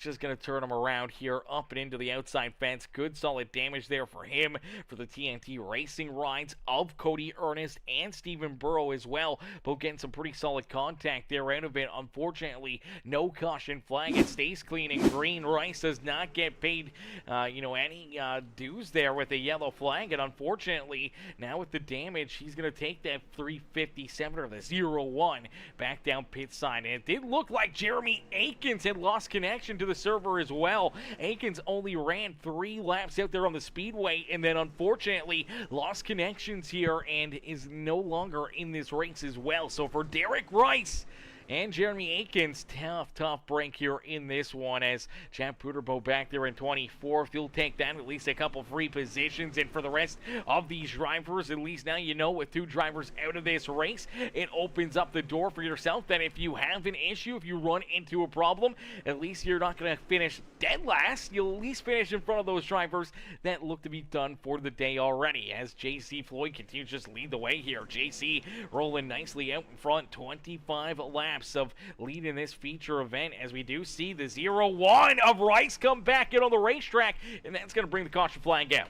just going to turn him around here, up and into the outside fence. Good solid damage there for him, for the TNT Racing rides of Cody Ernest and Stephen Burrow as well. Both getting some pretty solid contact there out of it. Unfortunately, no caution flag. It stays clean and green. Rice does not get paid, any dues there with a yellow flag. And unfortunately, now with the damage, he's going to take that 357 or the 0-1 back down pit side. And it did look like Jeremy Akins had lost connection to the server as well. Akins only ran 3 laps out there on the speedway, and then unfortunately lost connections here and is no longer in this race as well. So for Derek Rice and Jeremy Akins, tough break here in this one, as Chad Puderbo back there in 24th. He'll take that, at least a couple free positions. And for the rest of these drivers, at least now you know with 2 drivers out of this race, it opens up the door for yourself that if you have an issue, if you run into a problem, at least you're not going to finish dead last. You'll at least finish in front of those drivers that look to be done for the day already, as JC Floyd continues to just lead the way here. JC rolling nicely out in front, 25 laps of lead in this feature event, as we do see the 0-1 of Rice come back in on the racetrack, and that's going to bring the caution flag out.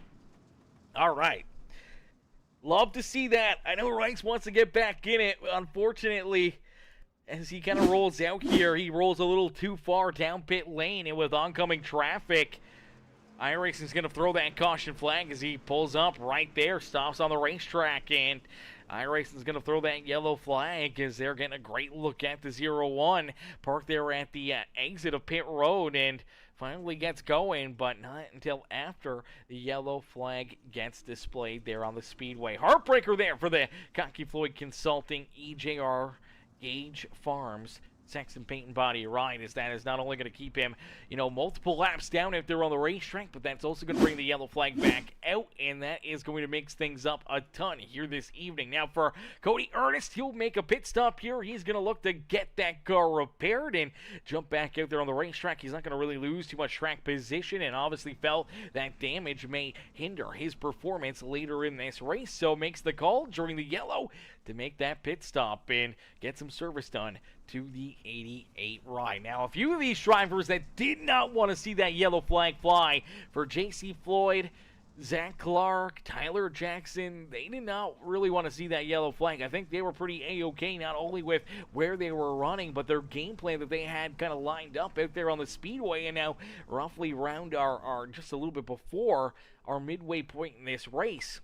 All right. Love to see that. I know Rice wants to get back in it. Unfortunately, as he kind of rolls out here, he rolls a little too far down pit lane, and with oncoming traffic, iRacing's going to throw that caution flag as he pulls up right there, stops on the racetrack, and iRacing's going to throw that yellow flag as they're getting a great look at the 0-1 parked there at the exit of pit road, and finally gets going, but not until after the yellow flag gets displayed there on the speedway. Heartbreaker there for the Cocky Floyd Consulting EJR Gage Farms Sexton Paint and Body ride, as that is not only going to keep him, multiple laps down if they're on the racetrack, but that's also going to bring the yellow flag back out, and that is going to mix things up a ton here this evening. Now for Cody Ernest, he'll make a pit stop here. He's going to look to get that car repaired and jump back out there on the racetrack. He's not going to really lose too much track position, and obviously felt that damage may hinder his performance later in this race, so makes the call during the yellow to make that pit stop and get some service done to the 88 ride. Now, a few of these drivers that did not want to see that yellow flag fly, for JC Floyd, Zach Clark, Tyler Jackson, they did not really want to see that yellow flag. I think they were pretty A-okay, not only with where they were running, but their game plan that they had kind of lined up out there on the speedway, and now roughly around our just a little bit before our midway point in this race.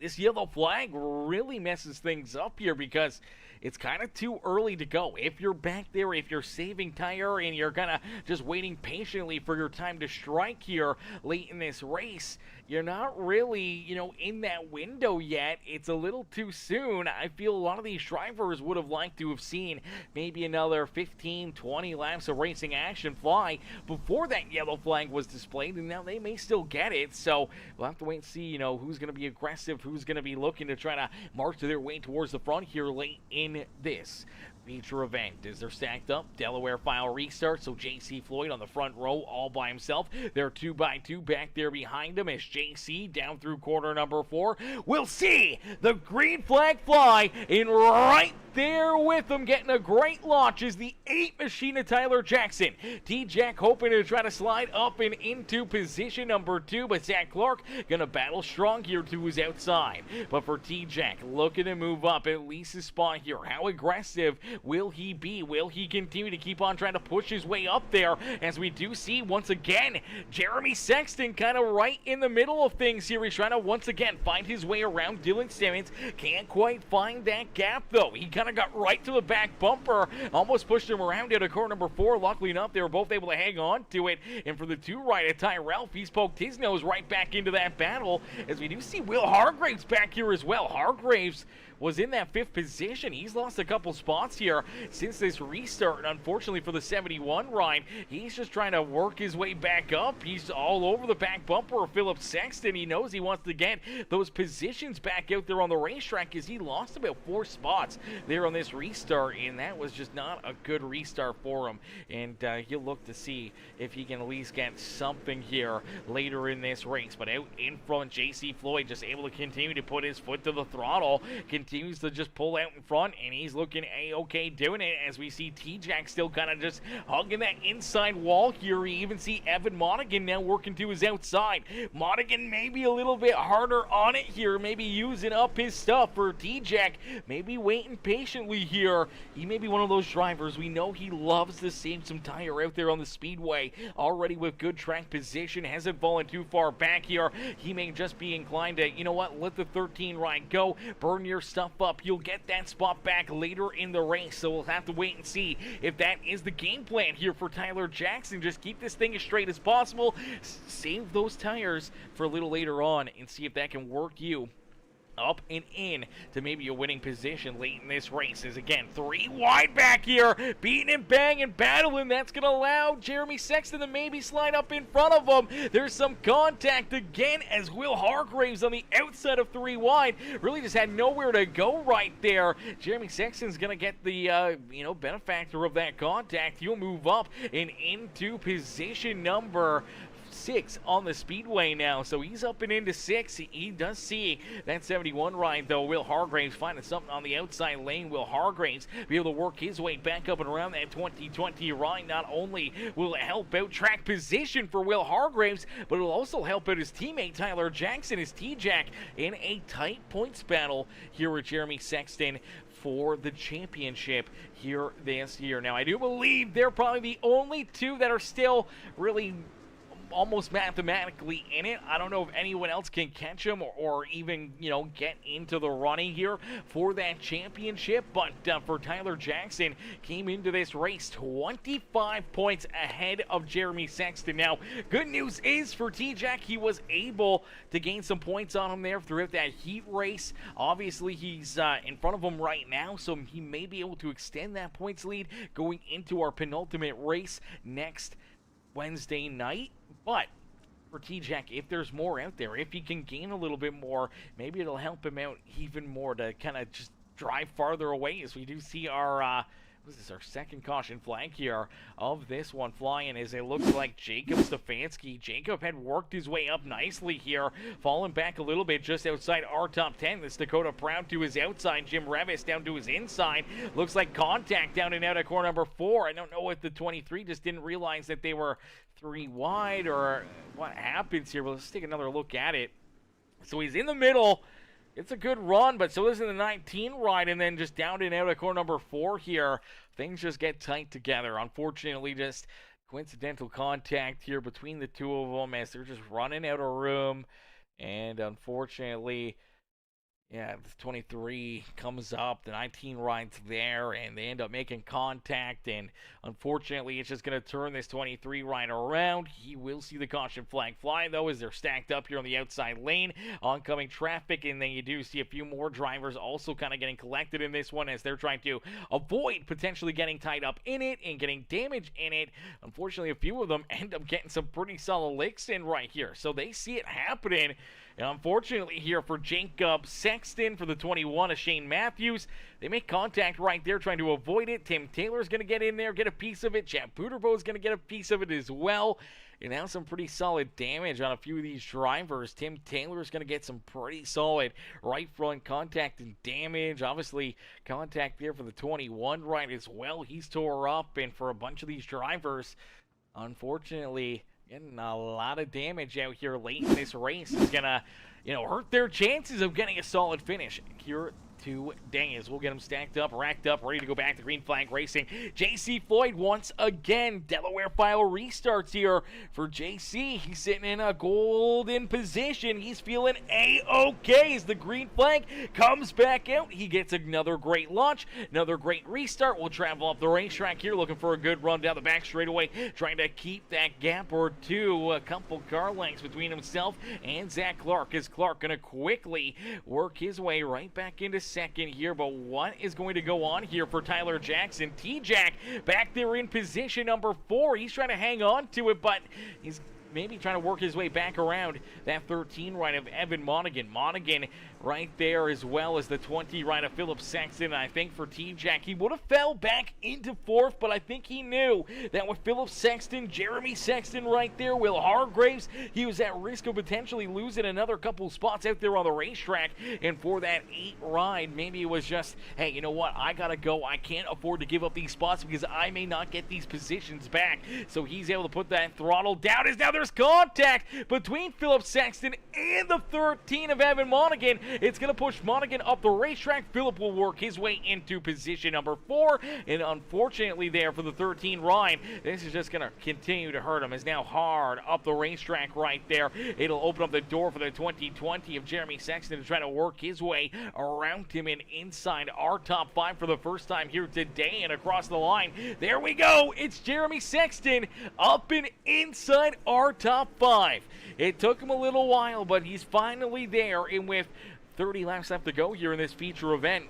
This yellow flag really messes things up here because it's kind of too early to go. If you're back there, if you're saving tire and you're kind of just waiting patiently for your time to strike here late in this race, you're not really, in that window yet. It's a little too soon. I feel a lot of these drivers would have liked to have seen maybe another 15, 20 laps of racing action fly before that yellow flag was displayed, and now they may still get it. So we'll have to wait and see, who's going to be aggressive, who's going to be looking to try to march their way towards the front here late in this feature event. As they're stacked up, Delaware file restart, so JC Floyd on the front row all by himself. They're 2x2 back there behind him as JC down through corner number 4. We'll see the green flag fly, and right there with him getting a great launch is the 8 machine of Tyler Jackson. T-Jack hoping to try to slide up and into position number 2, but Zach Clark gonna battle strong here to his outside. But for T-Jack, looking to move up at least his spot here. How aggressive will he be? Will he continue to keep on trying to push his way up there? As we do see once again, Jeremy Sexton kind of right in the middle of things here. He's trying to once again find his way around Dylan Simmons. Can't quite find that gap though. He kind of got right to the back bumper, almost pushed him around into corner number 4. Luckily enough, they were both able to hang on to it. And for the 2 right at Tyrell, he's poked his nose right back into that battle, as we do see Will Hargraves back here as well. Hargraves was in that 5th position. He's lost a couple spots here since this restart, and unfortunately for the 71 ride, he's just trying to work his way back up. He's all over the back bumper of Philip Sexton. He knows he wants to get those positions back out there on the racetrack, as he lost about 4 spots there on this restart, and that was just not a good restart for him. And he'll look to see if he can at least get something here later in this race. But out in front, JC Floyd just able to continue to put his foot to the throttle, continue continues to just pull out in front, and he's looking A-okay doing it, as we see T-Jack still kind of just hugging that inside wall here. We even see Evan Monaghan now working to his outside. Monaghan maybe a little bit harder on it here, maybe using up his stuff. For T-Jack, maybe waiting patiently here. He may be one of those drivers, we know he loves to save some tire out there on the speedway. Already with good track position, hasn't fallen too far back here. He may just be inclined to, you know what, let the 13 ride go, burn your stuff up. You'll get that spot back later in the race, so we'll have to wait and see if that is the game plan here for Tyler Jackson. Just keep this thing as straight as possible, save those tires for a little later on, and see if that can work you up and in to maybe a winning position late in this race. Is again 3 wide back here, beating and banging, battling. That's going to allow Jeremy Sexton to maybe slide up in front of him. There's some contact again as Will Hargraves on the outside of 3 wide really just had nowhere to go right there. Jeremy Sexton's going to get the benefactor of that contact. He'll move up and into position number 6 on the speedway now, so he's up and into 6. He does see that 71 ride though. Will Hargraves finding something on the outside lane. Will Hargraves be able to work his way back up and around that 2020 ride. Not only will it help out track position for Will Hargraves, but it'll also help out his teammate Tyler Jackson, his T-Jack, in a tight points battle here with Jeremy Sexton for the championship here this year. Now, I do believe they're probably the only 2 that are still really almost mathematically in it. I don't know if anyone else can catch him or even, get into the running here for that championship. But for Tyler Jackson, came into this race 25 points ahead of Jeremy Sexton. Now, good news is for T-Jack, he was able to gain some points on him there throughout that heat race. Obviously, he's in front of him right now, so he may be able to extend that points lead going into our penultimate race next Wednesday night. But for T-Jack, if there's more out there, if he can gain a little bit more, maybe it'll help him out even more to kind of just drive farther away, as we do see our this is our second caution flag here of this one flying, as it looks like Jacob Stefanski. Jacob had worked his way up nicely here, falling back a little bit just outside our top 10. This Dakota Proud to his outside, Jim Revis down to his inside. Looks like contact down and out at corner number 4. I don't know if the 23 just didn't realize that they were 3 wide or what happens here. Well, let's take another look at it. So he's in the middle. It's a good run, but so isn't the 19 ride, and then just down and out at corner number 4 here. Things just get tight together. Unfortunately, just coincidental contact here between the 2 of them as they're just running out of room. And unfortunately, yeah, the 23 comes up, the 19 rides there, and they end up making contact, and unfortunately, it's just going to turn this 23 ride around. He will see the caution flag fly, though, as they're stacked up here on the outside lane. Oncoming traffic, and then you do see a few more drivers also kind of getting collected in this one as they're trying to avoid potentially getting tied up in it and getting damage in it. Unfortunately, a few of them end up getting some pretty solid licks in right here, so they see it happening. And unfortunately here for Jacob Sexton, for the 21 of Shane Matthews, they make contact right there trying to avoid it. Tim Taylor's going to get in there, get a piece of it. Chad Puderbo's going to get a piece of it as well. And now some pretty solid damage on a few of these drivers. Tim Taylor's going to get some pretty solid right front contact and damage. Obviously, contact there for the 21 right as well. He's tore up, and for a bunch of these drivers, unfortunately, getting a lot of damage out here late in this race is going to, hurt their chances of getting a solid finish here today, as we'll get them stacked up, racked up, ready to go back to green flag racing. JC Floyd once again, Delaware file restarts here for JC. He's sitting in a golden position. He's feeling A-okay as the green flag comes back out. He gets another great launch, another great restart. We'll travel up the racetrack here looking for a good run down the back straightaway, trying to keep that gap or 2, a couple car lengths between himself and Zach Clark, as Clark going to quickly work his way right back into second here. But what is going to go on here for Tyler Jackson? T-Jack back there in position number 4. He's trying to hang on to it, but he's maybe trying to work his way back around that 13 right of Evan Monaghan. Monaghan right there, as well as the 20 right of Philip Sexton. I think for T-Jack, he would have fell back into 4th, but I think he knew that with Philip Sexton, Jeremy Sexton right there, Will Hargraves, he was at risk of potentially losing another couple spots out there on the racetrack. And for that 8 ride, maybe it was just, hey, you know what, I gotta go. I can't afford to give up these spots because I may not get these positions back. So he's able to put that throttle down, as now there's contact between Philip Sexton and the 13 of Evan Monaghan. It's going to push Monaghan up the racetrack. Philip will work his way into position number 4, and unfortunately there for the 13 Ryan, this is just going to continue to hurt him. Is now hard up the racetrack right there. It'll open up the door for the 2020 of Jeremy Sexton to try to work his way around him and inside our top 5 for the first time here today, and across the line. There we go. It's Jeremy Sexton up and inside our top 5. It took him a little while, but he's finally there, and with 30 laps left to go here in this feature event,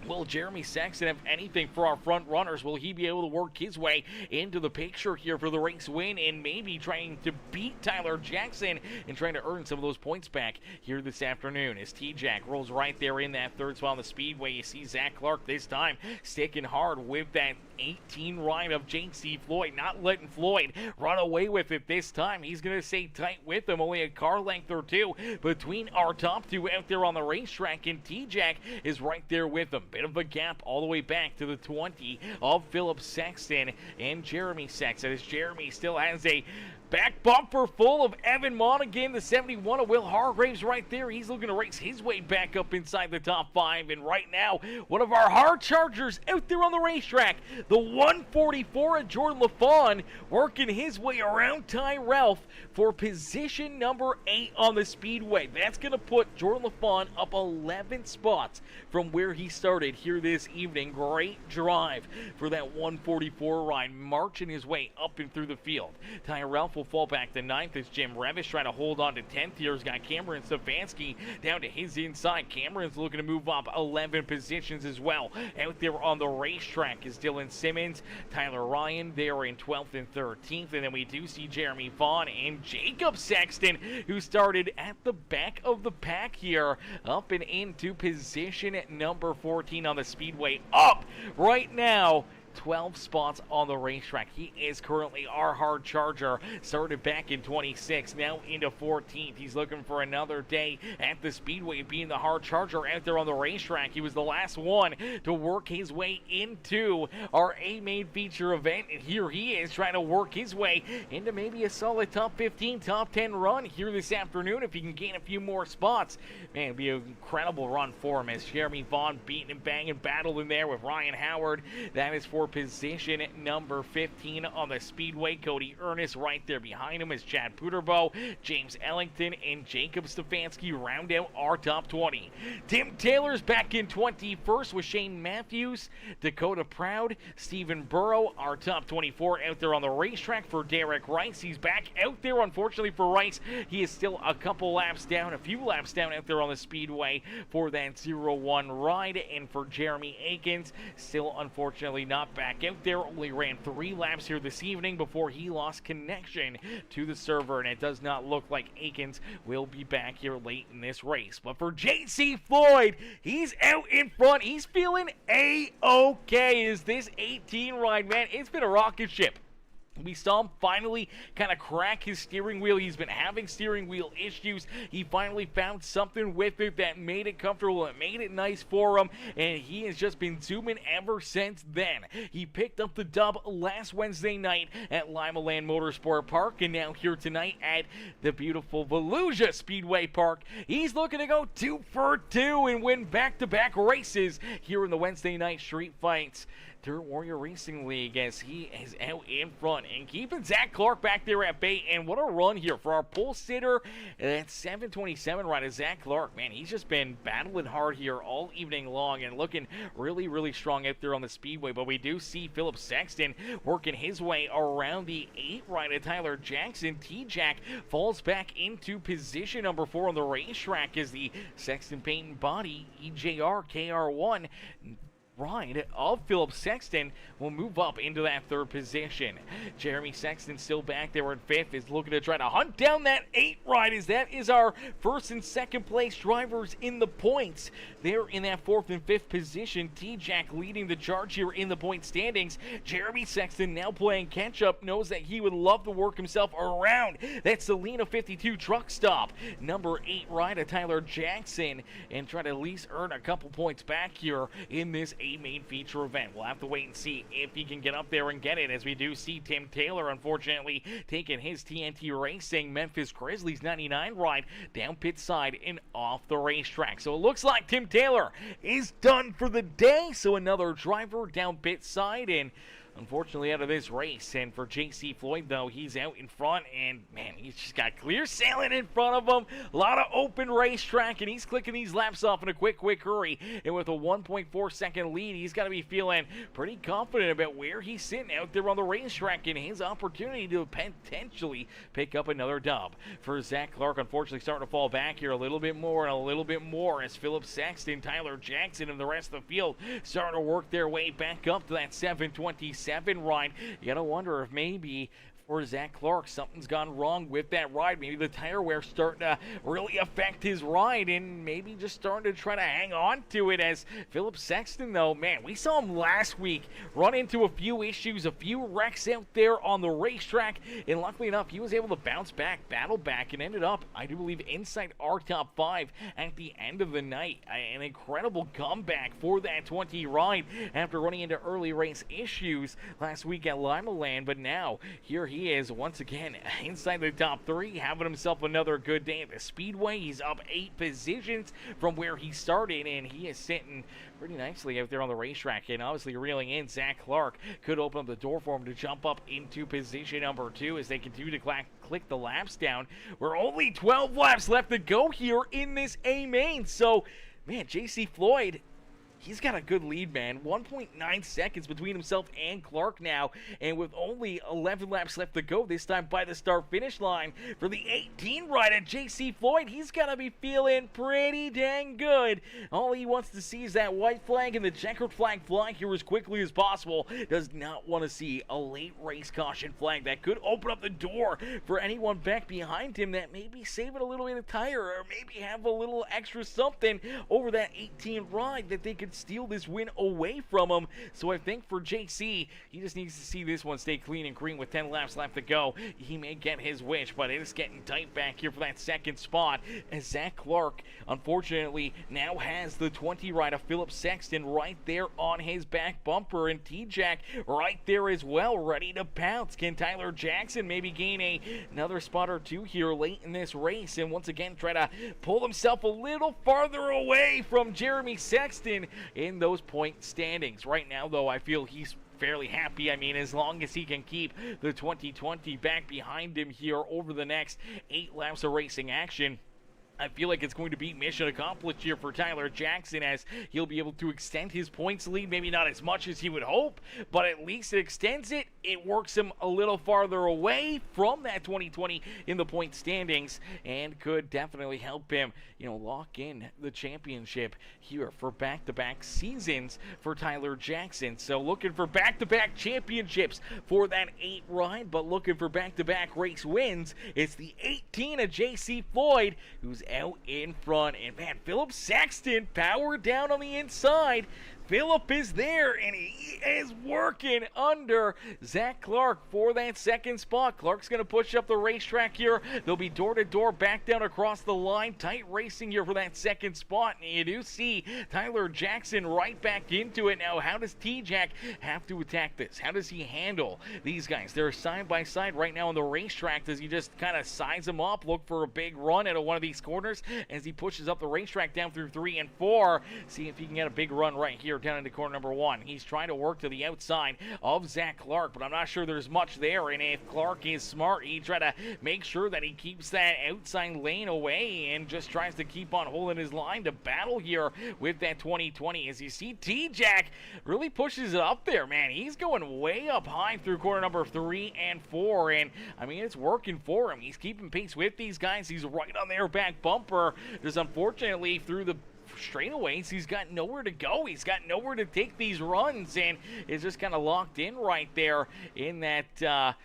will Jeremy Sexton have anything for our front runners? Will he be able to work his way into the picture here for the race win and maybe trying to beat Tyler Jackson and trying to earn some of those points back here this afternoon? As T-Jack rolls right there in that 3rd spot on the speedway, you see Zach Clark this time sticking hard with that 18 ride of J.C. Floyd, not letting Floyd run away with it this time. He's going to stay tight with him, only a car length or 2 between our top 2 out there on the racetrack, and T-Jack is right there with him. Bit of a gap all the way back to the 20 of Philip Sexton and Jeremy Sexton, as Jeremy still has a back bumper full of Evan Monaghan, the 71 of Will Hargraves right there. He's looking to race his way back up inside the top 5. And right now, one of our hard chargers out there on the racetrack, the 144 of Jordan LaFawn, working his way around Ty Ralph for position number 8 on the speedway. That's going to put Jordan LaFawn up 11 spots from where he started here this evening. Great drive for that 144 ride, marching his way up and through the field. Ty Ralph will fall back to 9th as Jim Revis trying to hold on to 10th here. He's got Cameron Stefanski down to his inside. Cameron's looking to move up 11 positions as well. Out there on the racetrack is Dylan Simmons, Tyler Ryan there in 12th and 13th. And then we do see Jeremy Vaughn and Jacob Sexton, who started at the back of the pack here, up and into position at number 14 on the speedway. Up right now 12 spots on the racetrack. He is currently our hard charger. Started back in 26, now into 14th. He's looking for another day at the speedway, being the hard charger out there on the racetrack. He was the last one to work his way into our A-Main feature event, and here he is trying to work his way into maybe a solid top 15, top 10 run here this afternoon if he can gain a few more spots. Man, it'd be an incredible run for him, as Jeremy Vaughn beating and banging, battling there with Ryan Howard. That is for position number 15 on the speedway. Cody Ernest right there behind him is Chad Puterbo, James Ellington, and Jacob Stefanski round out our top 20. Tim Taylor's back in 21st with Shane Matthews, Dakota Proud, Stephen Burrow, our top 24 out there on the racetrack for Derek Rice. He's back out there, unfortunately for Rice. He is still a couple laps down, a few laps down out there on the speedway for that 0-1 ride. And for Jeremy Akins, still unfortunately not back out there. Only ran 3 laps here this evening before he lost connection to the server, and it does not look like Akins will be back here late in this race. But for J.C. Floyd, he's out in front. He's feeling A-okay. Is this 18 ride, man? It's been a rocket ship. We saw him finally kind of crack his steering wheel. He's been having steering wheel issues. He finally found something with it that made it comfortable and made it nice for him, and he has just been zooming ever since then. He picked up the dub last Wednesday night at Lima Land Motorsport Park, and now here tonight at the beautiful Volusia Speedway Park. He's looking to go 2 for 2 and win back-to-back races here in the Wednesday night street fights Dirt Warrior Racing League, as he is out in front and keeping Zach Clark back there at bay. And what a run here for our pole sitter at 727 ride of Zach Clark. Man, he's just been battling hard here all evening long and looking really, really strong out there on the speedway. But we do see Philip Sexton working his way around the 8 ride of Tyler Jackson. T-Jack falls back into position number 4 on the racetrack as the Sexton Paint Body EJR KR1 ride of Philip Sexton will move up into that 3rd position. Jeremy Sexton still back there in 5th, is looking to try to hunt down that 8 ride, as that is our 1st and 2nd place drivers in the points. They're in that 4th and 5th position. T-Jack leading the charge here in the point standings. Jeremy Sexton now playing catch up, knows that he would love to work himself around that Selena 52 truck stop. Number 8 ride of Tyler Jackson, and try to at least earn a couple points back here in this main feature event. We'll have to wait and see if he can get up there and get it, as we do see Tim Taylor unfortunately taking his TNT Racing Memphis Grizzlies 99 ride down pit side and off the racetrack. So it looks like Tim Taylor is done for the day. So another driver down pit side and unfortunately out of this race. And for JC Floyd, though, he's out in front, and man, he's just got clear sailing in front of him. A lot of open racetrack, and he's clicking these laps off in a quick hurry. And with a 1.4 second lead, he's got to be feeling pretty confident about where he's sitting out there on the racetrack and his opportunity to potentially pick up another dub. For Zach Clark, unfortunately starting to fall back here a little bit more and a little bit more, as Philip Sexton, Tyler Jackson, and the rest of the field starting to work their way back up to that 727 ride. You gotta wonder if maybe for Zach Clark, something's gone wrong with that ride. Maybe the tire wear's starting to really affect his ride, and maybe just starting to try to hang on to it. As Philip Sexton, though, man, we saw him last week run into a few issues, a few wrecks out there on the racetrack, and luckily enough, he was able to bounce back, battle back, and ended up, I do believe, inside our top 5 at the end of the night. An incredible comeback for that 20 ride after running into early race issues last week at Lima Land, but now here he is once again inside the top 3, having himself another good day at the Speedway. He's up 8 positions from where he started, and he is sitting pretty nicely out there on the racetrack, and obviously reeling in Zach Clark could open up the door for him to jump up into position number 2 as they continue to click the laps down. We're only 12 laps left to go here in this A main, so man, JC Floyd, he's got a good lead, man. 1.9 seconds between himself and Clark now, and with only 11 laps left to go this time by the start-finish line for the 18 ride at JC Floyd, he's got to be feeling pretty dang good. All he wants to see is that white flag and the checkered flag fly here as quickly as possible. Does not want to see a late race caution flag that could open up the door for anyone back behind him that maybe save it a little bit of tire or maybe have a little extra something over that 18 ride that they could steal this win away from him. So I think for JC, he just needs to see this one stay clean and green with 10 laps left to go. He may get his wish, but it is getting tight back here for that 2nd spot, as Zach Clark, unfortunately, now has the 20 ride of Philip Sexton right there on his back bumper, and T-Jack right there as well, ready to pounce. Can Tyler Jackson maybe gain another spot or 2 here late in this race, and once again try to pull himself a little farther away from Jeremy Sexton in those point standings? Right now, though, I feel he's fairly happy. I mean, as long as he can keep the 2020 back behind him here over the next 8 laps of racing action, I feel like it's going to be mission accomplished here for Tyler Jackson, as he'll be able to extend his points lead. Maybe not as much as he would hope, but at least it extends it. It works him a little farther away from that 2020 in the point standings, and could definitely help him, you know, lock in the championship here for back-to-back seasons for Tyler Jackson. So looking for back-to-back championships for that 8 ride, but looking for back-to-back race wins. It's the 18 of JC Floyd, who's out in front, and man, Philip Sexton powered down on the inside. Philip is there, and he is working under Zach Clark for that 2nd spot. Clark's going to push up the racetrack here. They'll be door-to-door back down across the line. Tight racing here for that 2nd spot, and you do see Tyler Jackson right back into it. Now, how does T-Jack have to attack this? How does he handle these guys? They're side by side right now on the racetrack. Does he just kind of size them up, look for a big run out of one of these corners as he pushes up the racetrack down through 3 and 4? See if he can get a big run right here down into corner number 1. He's trying to work to the outside of Zach Clark, but I'm not sure there's much there, and if Clark is smart, he try to make sure that he keeps that outside lane away and just tries to keep on holding his line to battle here with that 2020. As you see, T-Jack really pushes it up there, man. He's going way up high through corner number 3 and 4, and I mean, it's working for him. He's keeping pace with these guys. He's right on their back bumper. Just unfortunately, through the straightaways, he's got nowhere to go. He's got nowhere to take these runs, and is just kind of locked in right there in that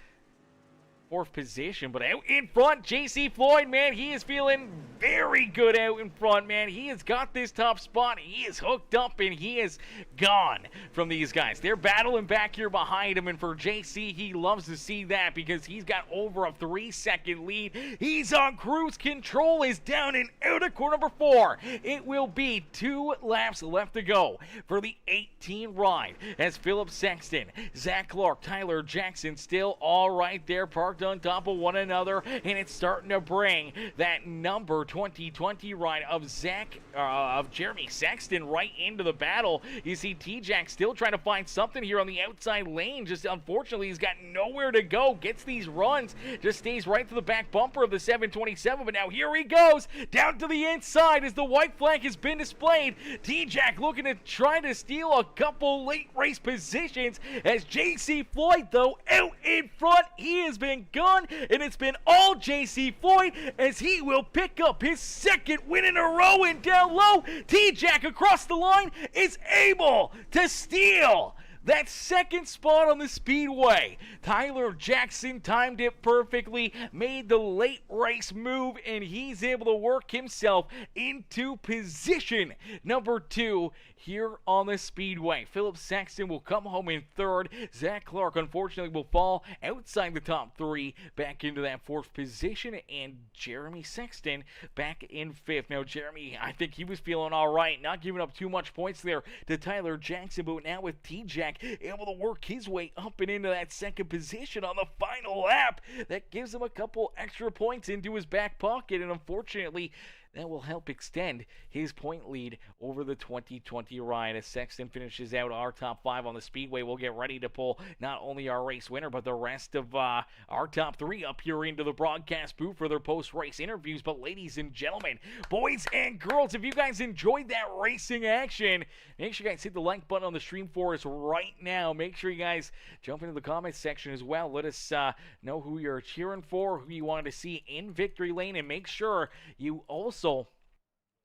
fourth position. But out in front, JC Floyd, man, he is feeling very good out in front, man. He has got this top spot. He is hooked up, and he is gone from these guys. They're battling back here behind him, and for JC, he loves to see that because he's got over a 3-second lead. He's on cruise control, is down and out of corner number 4. It will be 2 laps left to go for the 18 ride as Philip Sexton, Zach Clark, Tyler Jackson still all right there, parked on top of one another, and it's starting to bring that number 2020 ride of Jeremy Sexton right into the battle. You see T-Jack still trying to find something here on the outside lane. Just unfortunately, he's got nowhere to go. Gets these runs, just stays right to the back bumper of the 727, but now here he goes down to the inside as the white flag has been displayed. T-Jack looking to try to steal a couple late race positions as JC Floyd, though, out in front. He has been gone, and it's been all JC Floyd as he will pick up his second win in a row. And down low, T-Jack across the line is able to steal that second spot on the speedway. Tyler Jackson timed it perfectly, made the late race move, and he's able to work himself into position number 2 here on the speedway. Philip Sexton will come home in 3rd. Zach Clark, unfortunately, will fall outside the top 3, back into that 4th position, and Jeremy Sexton back in 5th. Now, Jeremy, I think he was feeling all right, not giving up too much points there to Tyler Jackson, but now with T-Jack able to work his way up and into that 2nd position on the final lap, that gives him a couple extra points into his back pocket, and unfortunately, that will help extend his point lead over the 2020 ride. As Sexton finishes out our top 5 on the speedway, we'll get ready to pull not only our race winner, but the rest of our top 3 up here into the broadcast booth for their post-race interviews. But ladies and gentlemen, boys and girls, if you guys enjoyed that racing action, make sure you guys hit the like button on the stream for us right now. Make sure you guys jump into the comments section as well. Let us know who you're cheering for, who you wanted to see in victory lane, and make sure you also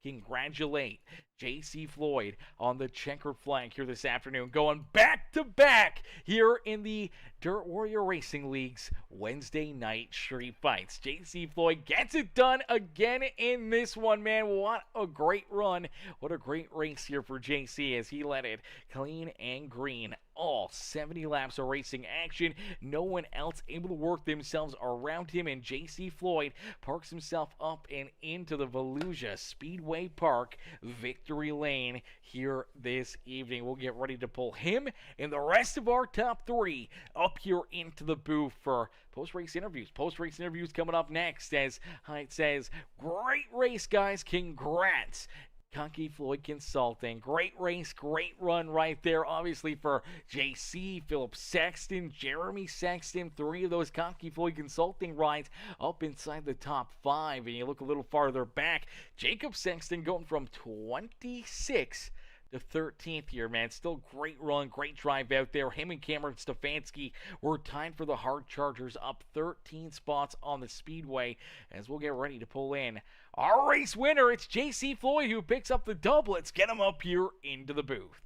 congratulate JC Floyd on the checkered flag here this afternoon, going back-to-back here in the Dirt Warrior Racing League's Wednesday night street fights. JC Floyd gets it done again in this one, man. What a great run. What a great race here for JC as he led it clean and green. All 70 laps of racing action. No one else able to work themselves around him, and JC Floyd parks himself up and into the Volusia Speedway Park victory lane here this evening. We'll get ready to pull him and the rest of our top 3 up here into the booth for post-race interviews. Post-race interviews coming up next as it says, great race, guys. Congrats. Consi Floyd Consulting. Great race, great run right there, obviously, for JC, Philip Sexton, Jeremy Sexton. 3 of those Consi Floyd Consulting rides up inside the top 5. And you look a little farther back, Jacob Sexton going from 26 to 13th here, man. Still great run, great drive out there. Him and Cameron Stefanski were tied for the Hard Chargers, up 13 spots on the speedway as we'll get ready to pull in our race winner. It's JC Floyd who picks up the dub. Let's get him up here into the booth.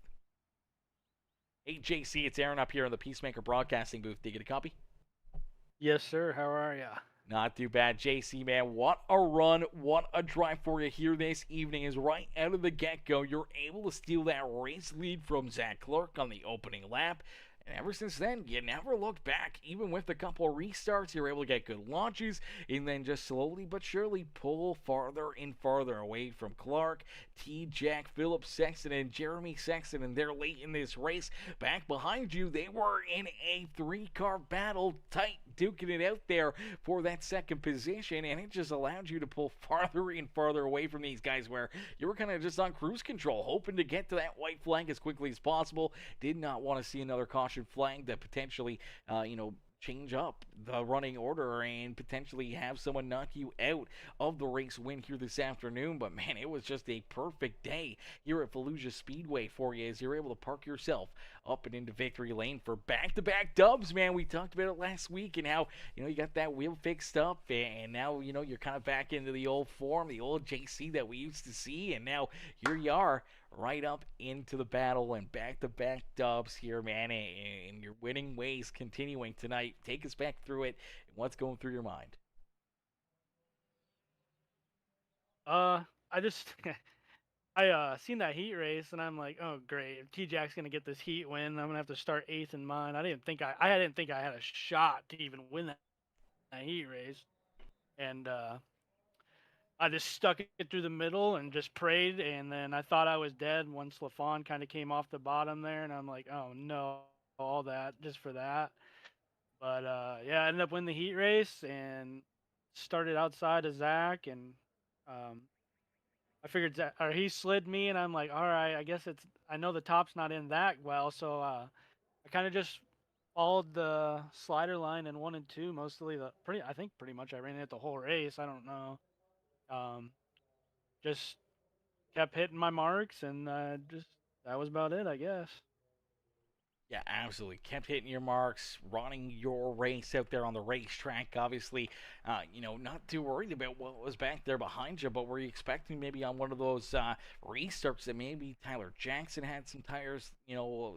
Hey, JC, it's Aaron up here in the PeaceMaker Broadcasting booth. Did you get a copy? Yes, sir. How are ya? Not too bad, JC, man. What a run, what a drive for you here this evening. Is right out of the get-go, you're able to steal that race lead from Zach Clark on the opening lap. And ever since then, you never looked back. Even with a couple of restarts, you were able to get good launches and then just slowly but surely pull farther and farther away from Clark, T-Jack, Philip Sexton, and Jeremy Sexton. And they're late in this race. Back behind you, they were in a 3-car battle, tight, duking it out there for that 2nd position. And it just allowed you to pull farther and farther away from these guys where you were kind of just on cruise control, hoping to get to that white flag as quickly as possible. Did not want to see another caution flag that potentially, change up the running order and potentially have someone knock you out of the race win here this afternoon. But man, it was just a perfect day here at Volusia Speedway for you as you're able to park yourself up and into victory lane for back-to-back dubs, man. We talked about it last week and how, you got that wheel fixed up and now, you're kind of back into the old form, the old JC that we used to see, and now here you are right up into the battle and back-to-back dubs here, man, and your winning ways continuing tonight. Take us back through it and what's going through your mind. I just I seen that heat race and I'm like, oh great, if T-Jack's gonna get this heat win, I'm gonna have to start eighth in mine. I didn't think I had a shot to even win that heat race, and I just stuck it through the middle and just prayed, and then I thought I was dead once LaFawn kind of came off the bottom there, and I'm like, oh no, all that just for that. But yeah, I ended up winning the heat race and started outside of Zach, and um, I figured Zach, or he slid me, and I'm like, all right, I guess it's. I know the top's not in that well, so I kind of just followed the slider line in 1 and 2, mostly I think pretty much I ran it the whole race. I don't know. Um, just kept hitting my marks, and just that was about it, I guess. Yeah, absolutely. Kept hitting your marks, running your race out there on the racetrack. Obviously, not too worried about what was back there behind you, but were you expecting maybe on one of those restarts that maybe Tyler Jackson had some tires,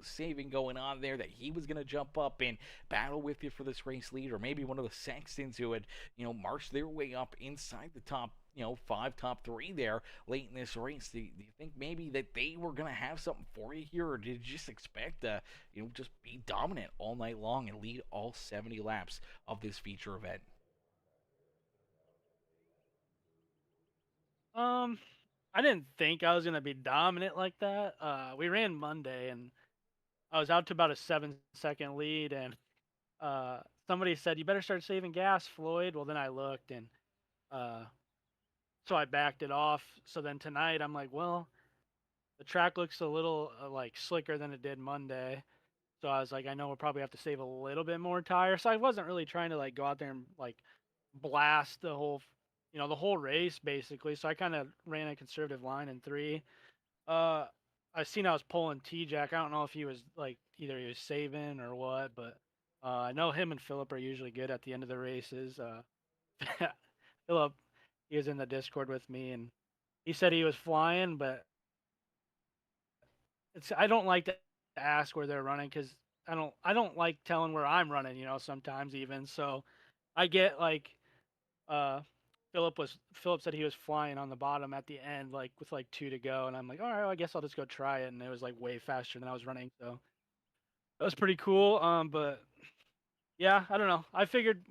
saving going on there, that he was going to jump up and battle with you for this race lead, or maybe one of the Sextons who had, marched their way up inside the top 5, top 3 there late in this race. Do you think maybe that they were going to have something for you here, or did you just expect just be dominant all night long and lead all 70 laps of this feature event? Um, I didn't think I was gonna be dominant like that. We ran Monday, and I was out to about a 7-second lead, and somebody said, "You better start saving gas, Floyd." Well, then I looked, and uh, so I backed it off. So then tonight, I'm like, well, the track looks a little like slicker than it did Monday. So I was like, I know we'll probably have to save a little bit more tire. So I wasn't really trying to like go out there and like blast the whole race basically. So I kind of ran a conservative line in 3. Uh, I seen I was pulling T-Jack. I don't know if he was like either he was saving or what, but I know him and Philip are usually good at the end of the races. Philip, he was in the Discord with me, and he said he was flying, but I don't like to ask where they're running because I don't like telling where I'm running. Sometimes even so, I get like uh Philip said he was flying on the bottom at the end, like with like 2 to go, and I'm like, all right, well, I guess I'll just go try it, and it was like way faster than I was running, so that was pretty cool. But yeah, I don't know. I figured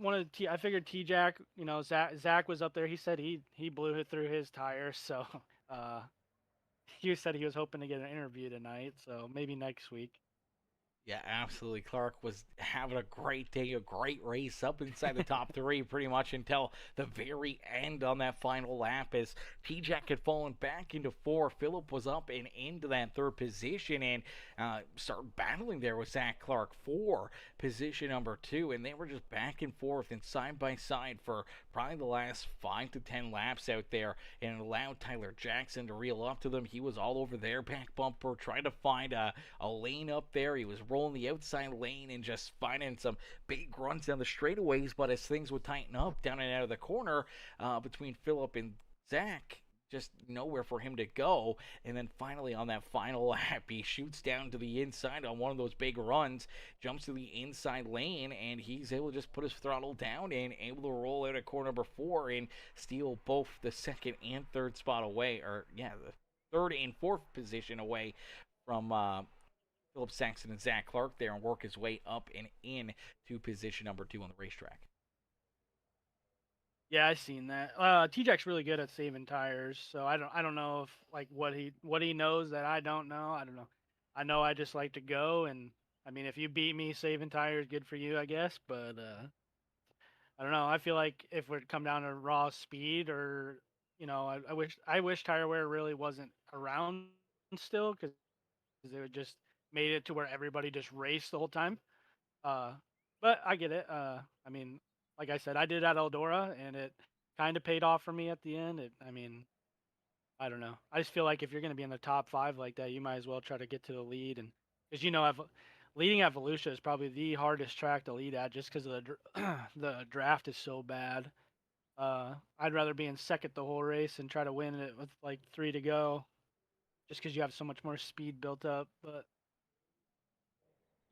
T Jack, Zach was up there. He said he blew it through his tires, so uh, he said he was hoping to get an interview tonight, so maybe next week. Yeah, absolutely. Clark was having a great day, a great race up inside the top 3 pretty much until the very end on that final lap as T-Jack had fallen back into 4. Phillip was up and into that 3rd position and started battling there with Zach Clark for position number 2, and they were just back and forth and side by side for probably the last 5 to 10 laps out there, and it allowed Tyler Jackson to reel up to them. He was all over their back bumper trying to find a lane up there. He was rolling the outside lane and just finding some big runs down the straightaways, but as things would tighten up down and out of the corner between Phillip and Zach, just nowhere for him to go. And then finally on that final lap, he shoots down to the inside on one of those big runs, jumps to the inside lane, and he's able to just put his throttle down and able to roll out at corner number 4 and steal both the 2nd and 3rd spot away, or yeah, the 3rd and 4th position away from Philip Saxon and Zach Clark there, and work his way up and in to position number 2 on the racetrack. Yeah, I seen that. T-Jack's really good at saving tires, so I don't know if like what he knows that I don't know. I don't know. I know I just like to go, and I mean if you beat me saving tires, good for you, I guess. But I don't know. I feel like if it come down to raw speed, or I wish tire wear really wasn't around still, because it would just made it to where everybody just raced the whole time. Uh, But I get it. I mean, like I said, I did at Eldora, and it kind of paid off for me at the end. I mean, I don't know. I just feel like if you're going to be in the top 5 like that, you might as well try to get to the lead. And because leading at Volusia is probably the hardest track to lead at, just because of the draft is so bad. I'd rather be in second the whole race and try to win it with like 3 to go, just because you have so much more speed built up. But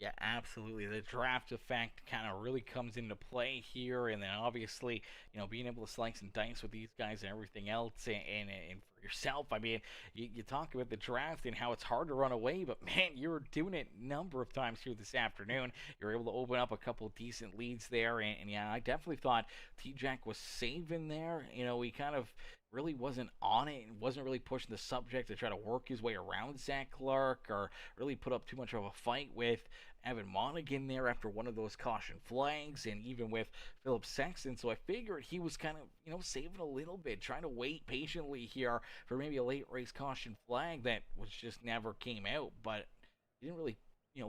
Yeah, absolutely. The draft effect kind of really comes into play here, and then obviously, being able to slice and dice with these guys and everything else, and for yourself, I mean, you talk about the draft and how it's hard to run away, but man, you were doing it a number of times here this afternoon. You were able to open up a couple decent leads there, and yeah, I definitely thought T-Jack was saving there. He kind of really wasn't on it and wasn't really pushing the subject to try to work his way around Zach Clark or really put up too much of a fight with Evan Monaghan there after one of those caution flags, and even with Philip Sexton. So I figured he was kind of, saving a little bit, trying to wait patiently here for maybe a late race caution flag that was just never came out. But he didn't really,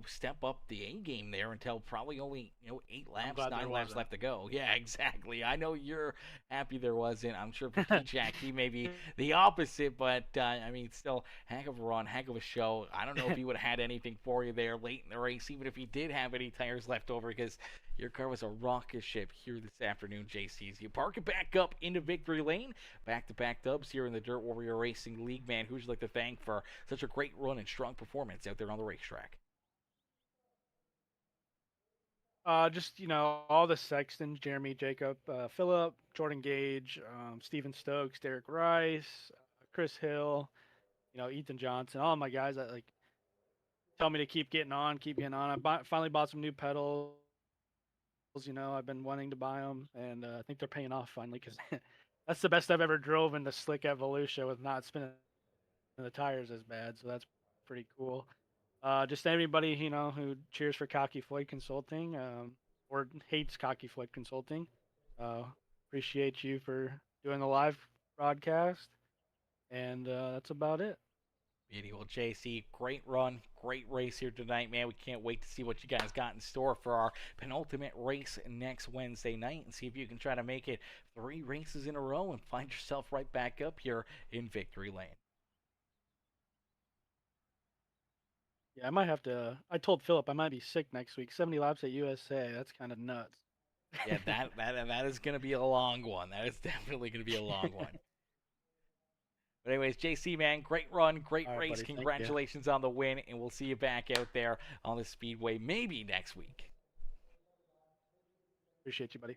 step up the A game there until probably only, 8 laps, 9 laps left to go. Yeah, exactly. I know you're happy there wasn't. I'm sure for T-Jack, he may be the opposite, but I mean, still, heck of a run, heck of a show. I don't know if he would have had anything for you there late in the race, even if he did have any tires left over, because your car was a rocket ship here this afternoon, JC's. You park it back up into victory lane. Back-to-back dubs here in the Dirt Warrior Racing League. Man, who'd you like to thank for such a great run and strong performance out there on the racetrack? Just all the Sextons, Jeremy, Jacob, Phillip, Jordan Gage, Steven Stokes, Derek Rice, Chris Hill, Ethan Johnson, all my guys that like tell me to keep getting on, keep getting on. Finally bought some new pedals. I've been wanting to buy them, and I think they're paying off finally, because that's the best I've ever drove in the slick at Volusia with not spinning the tires as bad. So that's pretty cool. Just anybody who cheers for Cocky Floyd Consulting, or hates Cocky Floyd Consulting. Appreciate you for doing the live broadcast, and that's about it. Well, JC, great run, great race here tonight, man. We can't wait to see what you guys got in store for our penultimate race next Wednesday night, and see if you can try to make it 3 races in a row and find yourself right back up here in victory lane. Yeah, I might have to. I told Philip I might be sick next week. 70 laps at USA. That's kind of nuts. Yeah, that is going to be a long one. That is definitely going to be a long one. But anyways, JC, man, great run, great race. Buddy, congratulations on the win, and we'll see you back out there on the Speedway maybe next week. Appreciate you, buddy.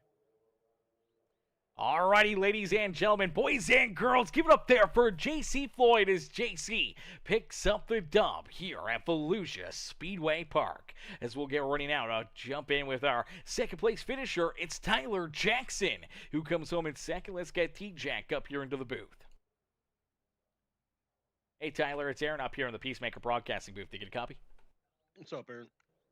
Alrighty, ladies and gentlemen, boys and girls, give it up there for JC Floyd as JC picks up the dub here at Volusia Speedway Park. As we'll get running out, I'll jump in with our second place finisher. It's Tyler Jackson who comes home in second. Let's get T-Jack up here into the booth. Hey, Tyler, it's Aaron up here in the PeaceMaker Broadcasting booth. Did you get a copy? What's up, Aaron?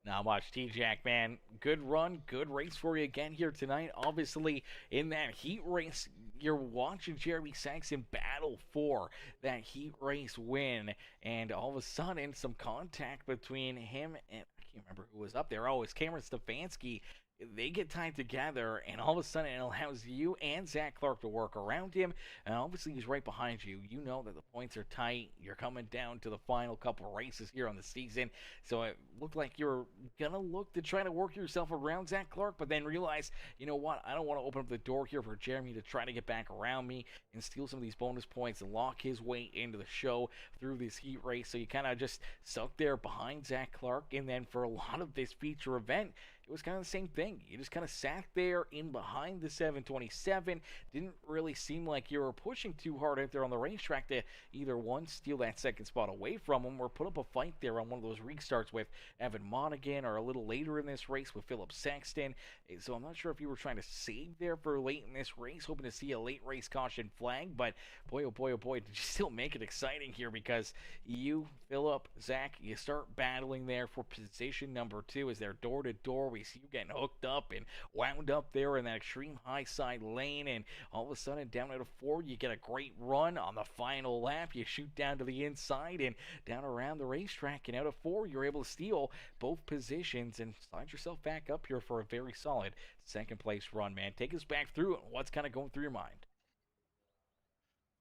Not much. T-Jack, man. Good run, good race for you again here tonight. Obviously, in that heat race, you're watching Jeremy Saxon battle for that heat race win. And all of a sudden, some contact between him and, I can't remember who was up there. Oh, it's Cameron Stefanski. They get tied together, and all of a sudden it allows you and Zach Clark to work around him, and obviously he's right behind you. You know that the points are tight. You're coming down to the final couple of races here on the season, so it looked like you were going to look to try to work yourself around Zach Clark, but then realize, you know what, I don't want to open up the door here for Jeremy to try to get back around me and steal some of these bonus points and lock his way into the show through this heat race, so you kind of just stuck there behind Zach Clark, and then for a lot of this feature event, it was kind of the same thing. You just kind of sat there in behind the 727. Didn't really seem like you were pushing too hard out there on the racetrack to either one, steal that second spot away from him, or put up a fight there on one of those restarts with Evan Monaghan, or a little later in this race with Philip Sexton. So I'm not sure if you were trying to save there for late in this race, hoping to see a late race caution flag, but boy, oh boy, oh boy, did you still make it exciting here, because you, Philip, Zach, you start battling there for position number 2 as they're door to door. We we see you getting hooked up and wound up there in that extreme high side lane, and all of a sudden down at a 4, you get a great run on the final lap. You shoot down to the inside and down around the racetrack, and out of 4, you're able to steal both positions and slide yourself back up here for a very solid second place run, man. Take us back through it. What's kind of going through your mind?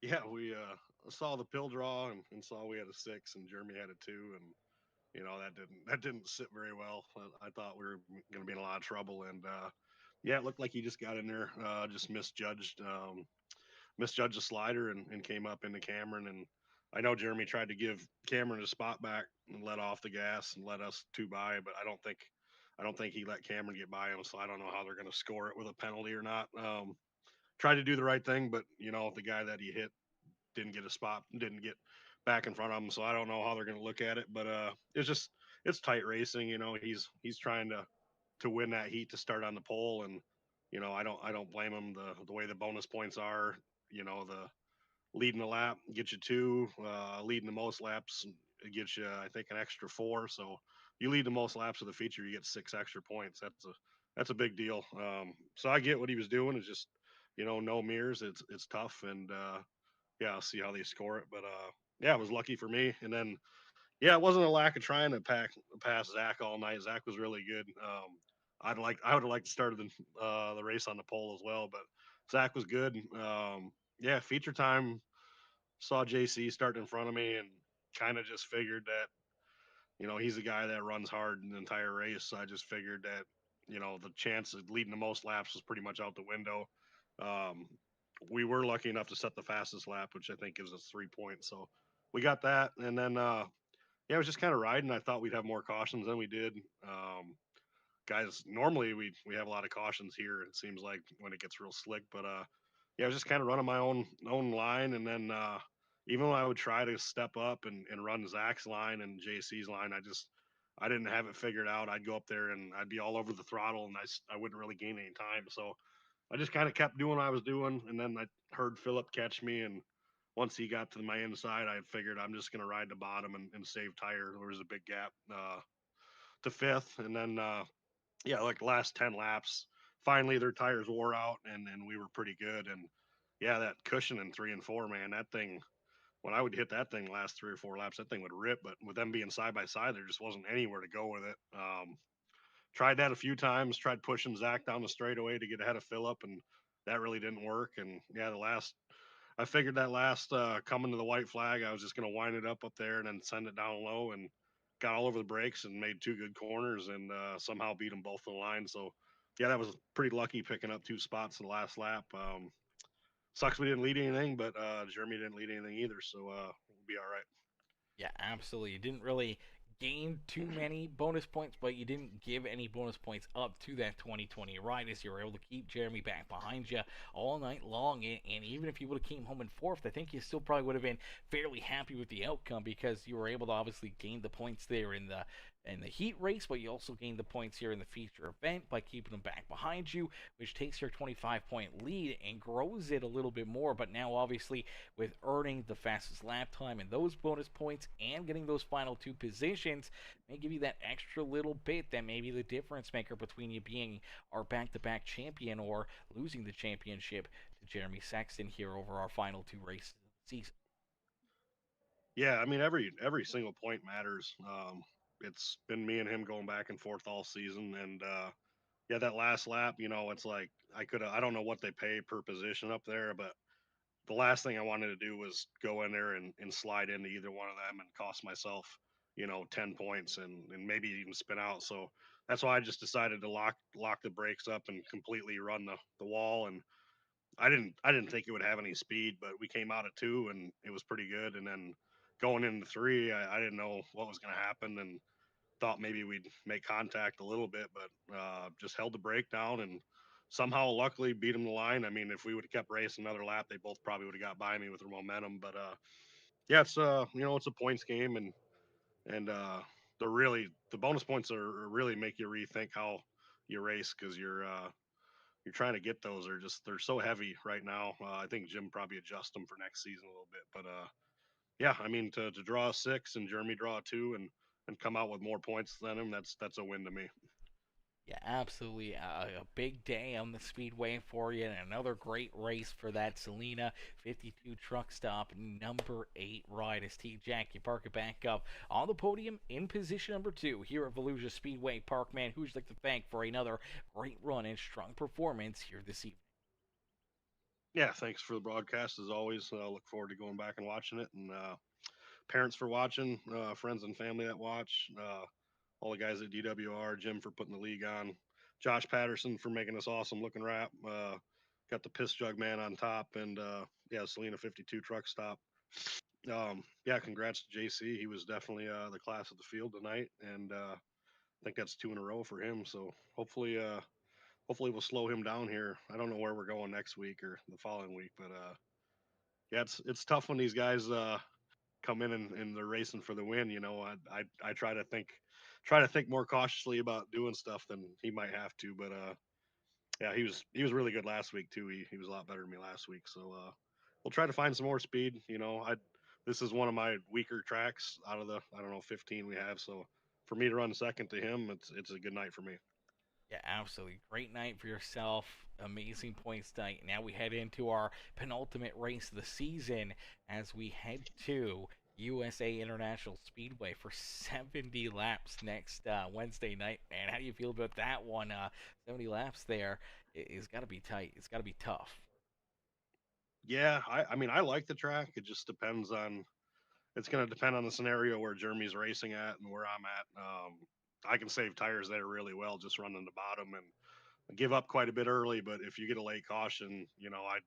Yeah, we saw the pill draw and saw we had a 6 and Jeremy had a 2, and that didn't sit very well. I thought we were going to be in a lot of trouble, and yeah, it looked like he just got in there, just misjudged the slider and came up into Cameron. And I know Jeremy tried to give Cameron a spot back and let off the gas and let us 2 by, but I don't think he let Cameron get by him. So I don't know how they're going to score it with a penalty or not. Tried to do the right thing, but the guy that he hit didn't get a spot, didn't get back in front of him. So I don't know how they're going to look at it, but it's tight racing. He's trying to win that heat to start on the pole, and I don't blame him. The way the bonus points are, the leading the lap gets you 2, leading the most laps it gets you, I think, an extra 4. So you lead the most laps of the feature, you get 6 extra points. That's a big deal. So I get what he was doing. It's just no mirrors. It's tough, and yeah, I'll see how they score it. But yeah, it was lucky for me. And then yeah, it wasn't a lack of trying to pass Zach all night. Zach was really good. I would have liked to start the race on the pole as well, but Zach was good. Yeah, feature time, saw JC start in front of me and kind of just figured that he's a guy that runs hard in the entire race. So I just figured that the chance of leading the most laps was pretty much out the window. Um, we were lucky enough to set the fastest lap, which I think gives us 3 points. So we got that, and then yeah, it was just kind of riding. I thought we'd have more cautions than we did. Guys, normally we have a lot of cautions here. It seems like when it gets real slick, but yeah, I was just kind of running my own line, and then even when I would try to step up and run Zach's line and JC's line, I didn't have it figured out. I'd go up there and I'd be all over the throttle, and I wouldn't really gain any time. So I just kind of kept doing what I was doing, and then I heard Philip catch me, and once he got to my inside, I figured I'm just going to ride the bottom and save tire. There was a big gap to 5th, and then yeah, like the last 10 laps, finally their tires wore out, and we were pretty good. And yeah, that cushion in 3 and 4, man, that thing. When I would hit that thing last 3 or 4 laps, that thing would rip. But with them being side by side, there just wasn't anywhere to go with it. Tried that a few times. Tried pushing Zach down the straightaway to get ahead of Phillip, and that really didn't work. And yeah, I figured that last coming to the white flag, I was just going to wind it up there and then send it down low, and got all over the brakes and made 2 good corners, and somehow beat them both in the line. So yeah, that was pretty lucky picking up 2 spots in the last lap. Sucks we didn't lead anything, but Jeremy didn't lead anything either, so we'll be all right. Yeah, absolutely. You didn't really gain too many bonus points, but you didn't give any bonus points up to that 2020 ride, as you were able to keep Jeremy back behind you all night long. And even if you would have came home in 4th, I think you still probably would have been fairly happy with the outcome, because you were able to obviously gain the points there in the heat race, but you also gained the points here in the feature event by keeping them back behind you, which takes your 25-point lead and grows it a little bit more. But now, obviously, with earning the fastest lap time and those bonus points and getting those final 2 positions, may give you that extra little bit that may be the difference maker between you being our back-to-back champion or losing the championship to Jeremy Sexton here over our final 2 races of the season. Yeah, I mean every single point matters. It's been me and him going back and forth all season, and yeah, that last lap, it's like I don't know what they pay per position up there, but the last thing I wanted to do was go in there and slide into either one of them and cost myself, 10 points and maybe even spin out. So that's why I just decided to lock the brakes up and completely run the wall. And I didn't think it would have any speed, but we came out at 2 and it was pretty good. And then going into 3, I didn't know what was going to happen and thought maybe we'd make contact a little bit, but just held the brake down and somehow luckily beat them the line. I mean, if we would have kept racing another lap, they both probably would have got by me with their momentum. But yeah, it's it's a points game, and the bonus points are really make you rethink how you race, because you're trying to get those. They're so heavy right now. I think Jim probably adjust them for next season a little bit, but yeah, I mean, to draw a 6 and Jeremy draw a 2 and come out with more points than him, that's a win to me. Yeah, absolutely. A big day on the Speedway for you, and another great race for that Selena 52 truck stop, number 8 ride as T Jack. You park it back up on the podium in position number 2 here at Volusia Speedway Park. Man, who'd you like to thank for another great run and strong performance here this evening? Yeah, thanks for the broadcast as always. I look forward to going back and watching it, and parents for watching, friends and family that watch, all the guys at DWR, Jim for putting the league on, Josh Patterson for making this awesome looking wrap. Got the piss jug man on top, and yeah, Selena 52 truck stop. Yeah, congrats to JC. He was definitely the class of the field tonight, and I think that's 2 in a row for him. So hopefully we'll slow him down here. I don't know where we're going next week or the following week, but yeah, it's tough when these guys come in and they're racing for the win. You know, I try to think more cautiously about doing stuff than he might have to. But yeah, he was really good last week too. He was a lot better than me last week. So we'll try to find some more speed. You know, I this is one of my weaker tracks out of the I don't know 15 we have. So for me to run second to him, it's a good night for me. Yeah, absolutely. Great night for yourself. Amazing points night. Now we head into our penultimate race of the season as we head to USA International Speedway for 70 laps next Wednesday night. Man, how do you feel about that one? 70 laps there is got to be tight. It's got to be tough. Yeah, I mean I like the track. It just depends on it's going to depend on the scenario where Jeremy's racing at and where I'm at. I can save tires there really well just running the bottom and give up quite a bit early. But if you get a late caution, you know, I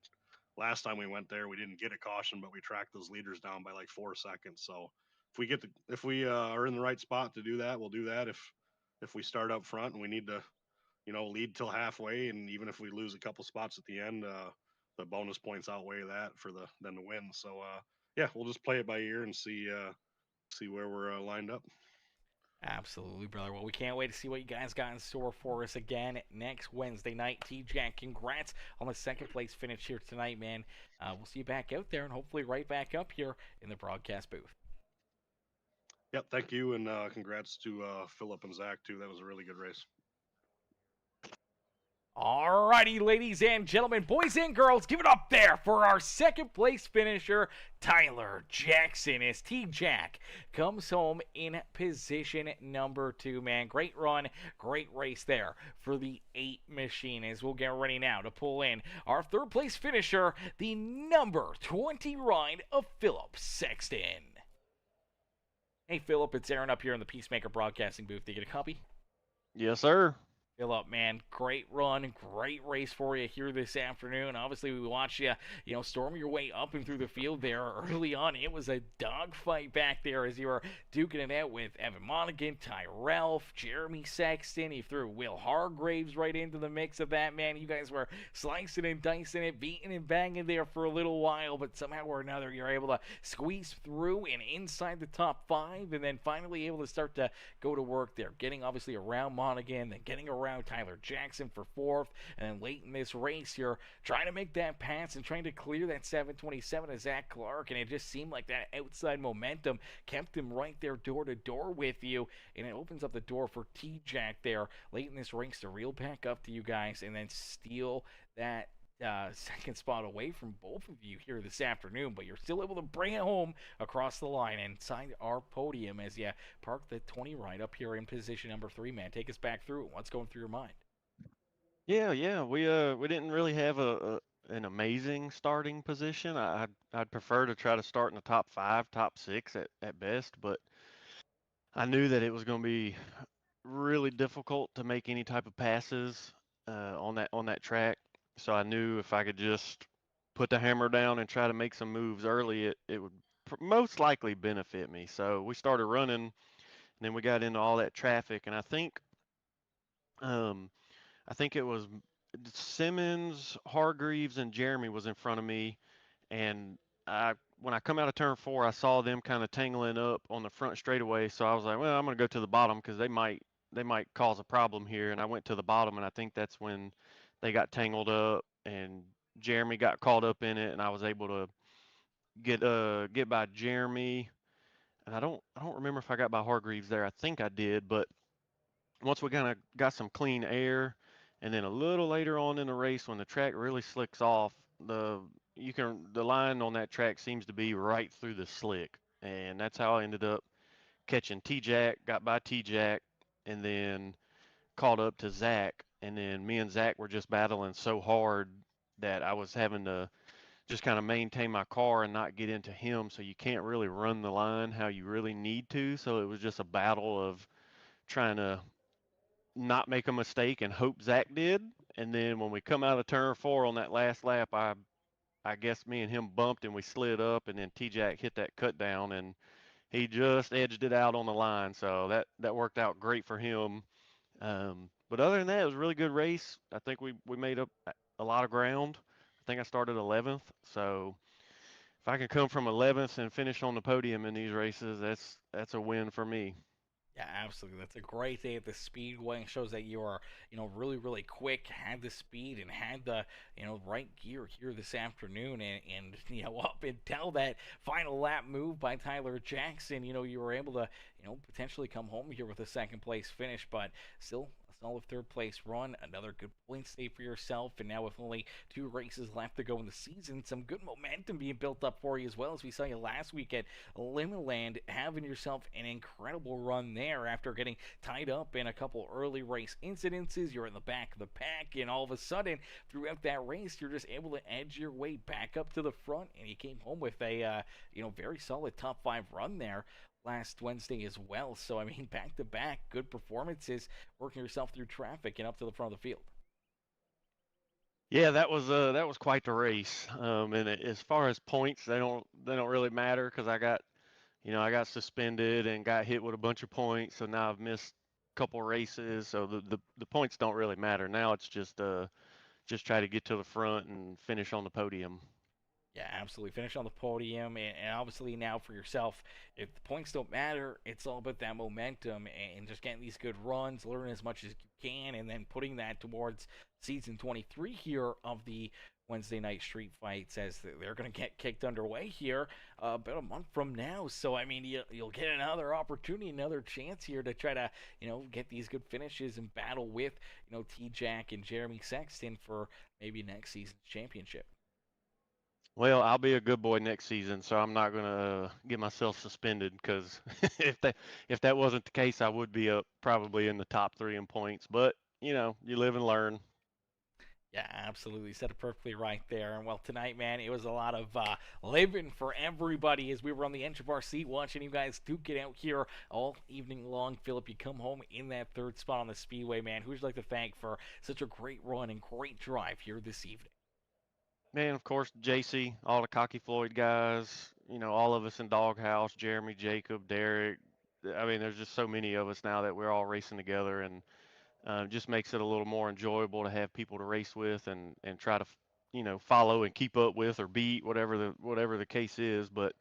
last time we went there we didn't get a caution, but we tracked those leaders down by like 4 seconds. So if we are in the right spot to do that, we'll do that. If we start up front and we need to lead till halfway, and even if we lose a couple spots at the end, the bonus points outweigh that for the then the win. So yeah, we'll just play it by ear and see where we're lined up. Absolutely, brother. Well, we can't wait to see what you guys got in store for us again next Wednesday night. T-Jack, congrats on the second place finish here tonight, man. We'll see you back out there and hopefully right back up here in the broadcast booth. Yep, thank you, and congrats to Philip and Zach too. That was a really good race. Alrighty, ladies and gentlemen, boys and girls, give it up there for our second place finisher, Tyler Jackson, as T-Jack comes home in position number 2, man. Great run, great race there for the 8 machine, as we'll get ready now to pull in our third place finisher, the number 20 ride of Philip Sexton. Hey, Philip, it's Aaron up here in the PeaceMaker broadcasting booth. Did you get a copy? Yes, sir. Philip, man, great run, great race for you here this afternoon. Obviously, we watched you, storm your way up and through the field there early on. It was a dogfight back there as you were duking it out with Evan Monaghan, Ty Ralph, Jeremy Sexton. You threw Will Hargraves right into the mix of that, man. You guys were slicing and dicing it, beating and banging there for a little while, but somehow or another, you're able to squeeze through and inside the top 5, and then finally able to start to go to work there, getting obviously around Monaghan, then getting around Tyler Jackson for 4th, and then late in this race, you're trying to make that pass and trying to clear that 727 of Zach Clark, and it just seemed like that outside momentum kept him right there door to door with you, and it opens up the door for T-Jack there late in this race to reel back up to you guys and then steal that second spot away from both of you here this afternoon, but you're still able to bring it home across the line and sign our podium as you park the 20 right up here in position number 3, man. Take us back through it. What's going through your mind? Yeah. We didn't really have an amazing starting position. I'd prefer to try to start in the top 5, top 6 at best, but I knew that it was going to be really difficult to make any type of passes on that track. So I knew if I could just put the hammer down and try to make some moves early, it would most likely benefit me. So we started running, and then we got into all that traffic, and um, I think it was Simmons, Hargreaves, and Jeremy was in front of me, and when I come out of turn 4, I saw them kind of tangling up on the front straightaway. So I was like, well, I'm gonna go to the bottom because they might cause a problem here. And I went to the bottom, and I think that's when they got tangled up, and Jeremy got caught up in it, and I was able to get by Jeremy. And I don't remember if I got by Hargreaves there. I think I did, but once we kind of got some clean air, and then a little later on in the race when the track really slicks off, the line on that track seems to be right through the slick, and that's how I ended up catching T-Jack, got by T-Jack, and then caught up to Zach, and then me and Zach were just battling so hard that I was having to just kind of maintain my car and not get into him, so you can't really run the line how you really need to. So it was just a battle of trying to not make a mistake and hope Zach did. And then when we come out of turn 4 on that last lap, I guess me and him bumped and we slid up, and then T-Jack hit that cut down and he just edged it out on the line. So that worked out great for him. But other than that, it was a really good race. I think we made up a lot of ground. I think I started 11th. So if I can come from 11th and finish on the podium in these races, that's a win for me. Yeah, absolutely. That's a great day at the Speedway. It shows that you are, really, really quick, had the speed, and had the, right gear here this afternoon. And up until that final lap move by Tyler Jackson, you were able to, potentially come home here with a second place finish, but still a solid third place run. Another good points day for yourself. And now with only 2 races left to go in the season, some good momentum being built up for you as well, as we saw you last week at Limiland, having yourself an incredible run there after getting tied up in a couple early race incidences. You're in the back of the pack, and all of a sudden throughout that race you're just able to edge your way back up to the front, and you came home with a very solid top 5 run there last Wednesday as well. So I mean, back to back good performances, working yourself through traffic and up to the front of the field. Yeah, that was quite the race. And as far as points, they don't really matter because I got suspended and got hit with a bunch of points, so now I've missed a couple races. So the points don't really matter. Now it's just try to get to the front and finish on the podium. Yeah, absolutely. Finish on the podium, and obviously now for yourself, if the points don't matter, it's all about that momentum and just getting these good runs, learning as much as you can, and then putting that towards season 23 here of the Wednesday night street fights, as they're going to get kicked underway here about a month from now. So, I mean, you'll get another opportunity, another chance here to try to, get these good finishes and battle with, T-Jack and Jeremy Sexton for maybe next season's championship. Well, I'll be a good boy next season, so I'm not gonna get myself suspended because if that wasn't the case, I would be up probably in the top 3 in points. But you live and learn. Yeah, absolutely. Said it perfectly right there. And well, tonight, man, it was a lot of living for everybody as we were on the edge of our seat watching you guys duke it out here all evening long. Philip, you come home in that 3rd spot on the Speedway, man. Who would you like to thank for such a great run and great drive here this evening? Man, of course, JC, all the Cocky Floyd guys, all of us in Doghouse, Jeremy, Jacob, Derek. I mean, there's just so many of us now that we're all racing together, and just makes it a little more enjoyable to have people to race with and try to follow and keep up with or beat whatever the case is. But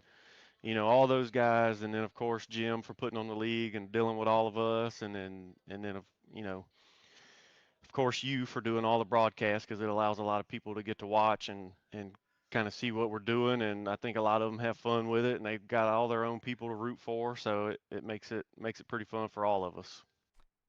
all those guys, and then of course Jim for putting on the league and dealing with all of us, and then of course you for doing all the broadcasts because it allows a lot of people to get to watch and kind of see what we're doing. And I think a lot of them have fun with it, and they've got all their own people to root for, so it makes it pretty fun for all of us.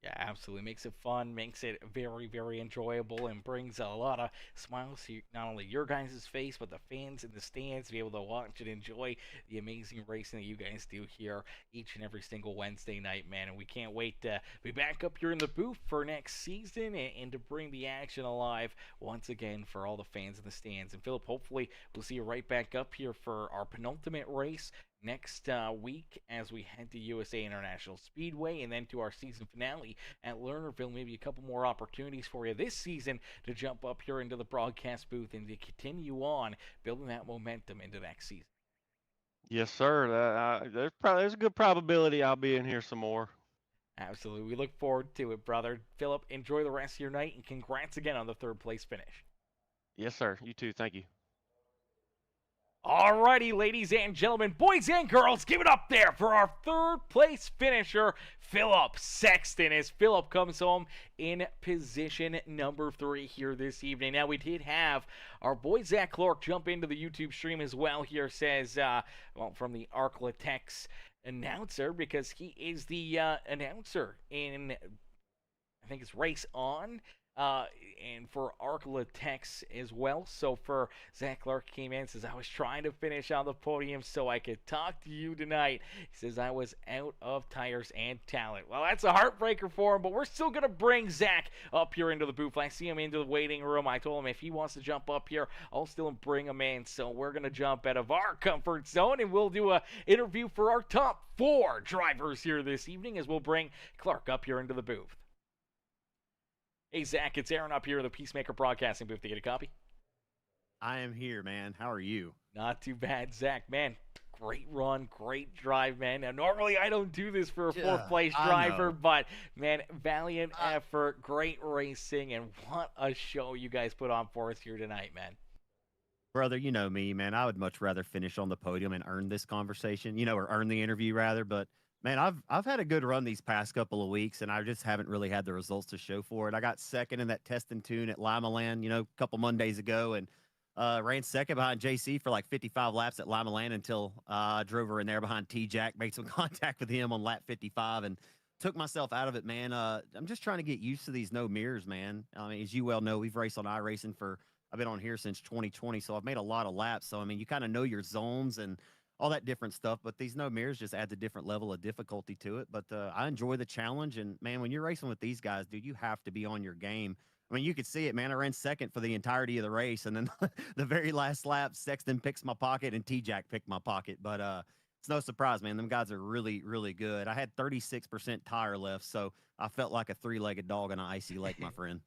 Yeah, absolutely. Makes it fun, makes it very, very enjoyable, and brings a lot of smiles to not only your guys' face, but the fans in the stands to be able to watch and enjoy the amazing racing that you guys do here each and every single Wednesday night, man. And we can't wait to be back up here in the booth for next season and to bring the action alive once again for all the fans in the stands. And Philip, hopefully we'll see you right back up here for our penultimate race next week as we head to USA International Speedway and then to our season finale at Lernerville. Maybe a couple more opportunities for you this season to jump up here into the broadcast booth and to continue on building that momentum into next season. Yes, sir. There's a good probability I'll be in here some more. Absolutely. We look forward to it, brother. Philip, enjoy the rest of your night, and congrats again on the 3rd place finish. Yes, sir. You too. Thank you. Alrighty, ladies and gentlemen, boys and girls, give it up there for our 3rd place finisher, Philip Sexton, as Philip comes home in position number 3 here this evening. Now, we did have our boy Zach Clark jump into the YouTube stream as well here, says, from the Arklatex announcer, because he is the announcer in think it's Race On. And for Arkla Tex as well. So for Zach Clark came in, says, I was trying to finish on the podium so I could talk to you tonight. He says, I was out of tires and talent. Well, that's a heartbreaker for him, but we're still going to bring Zach up here into the booth. I see him into the waiting room. I told him if he wants to jump up here, I'll still bring him in. So we're going to jump out of our comfort zone, and we'll do an interview for our top 4 drivers here this evening as we'll bring Clark up here into the booth. Hey, Zach, it's Aaron up here in the PeaceMaker Broadcasting booth. To get a copy? I am here, man. How are you? Not too bad, Zach. Man, great run, great drive, man. Now, normally I don't do this for a fourth-place driver, but, man, valiant effort, great racing, and what a show you guys put on for us here tonight, man. Brother, you know me, man. I would much rather finish on the podium and earn this conversation, or earn the interview, rather, but man, I've had a good run these past couple of weeks, and I just haven't really had the results to show for it. I got second in that test and tune at Lima Land, a couple Mondays ago, and ran second behind JC for like 55 laps at Lima Land until I drove her in there behind T-Jack, made some contact with him on lap 55, and took myself out of it, man. I'm just trying to get used to these no mirrors, man. I mean, as you well know, we've raced on iRacing I've been on here since 2020, so I've made a lot of laps. So, I mean, you kind of know your zones and all that different stuff, but these no mirrors just adds a different level of difficulty to it. But I enjoy the challenge, and man, when you're racing with these guys, dude, you have to be on your game. I mean, you could see it, man. I ran second for the entirety of the race, and then the very last lap, Sexton picks my pocket and T-Jack picked my pocket. But it's no surprise, man. Them guys are really, really good. I had 36% tire left, so I felt like a 3-legged dog in an icy lake, my friend.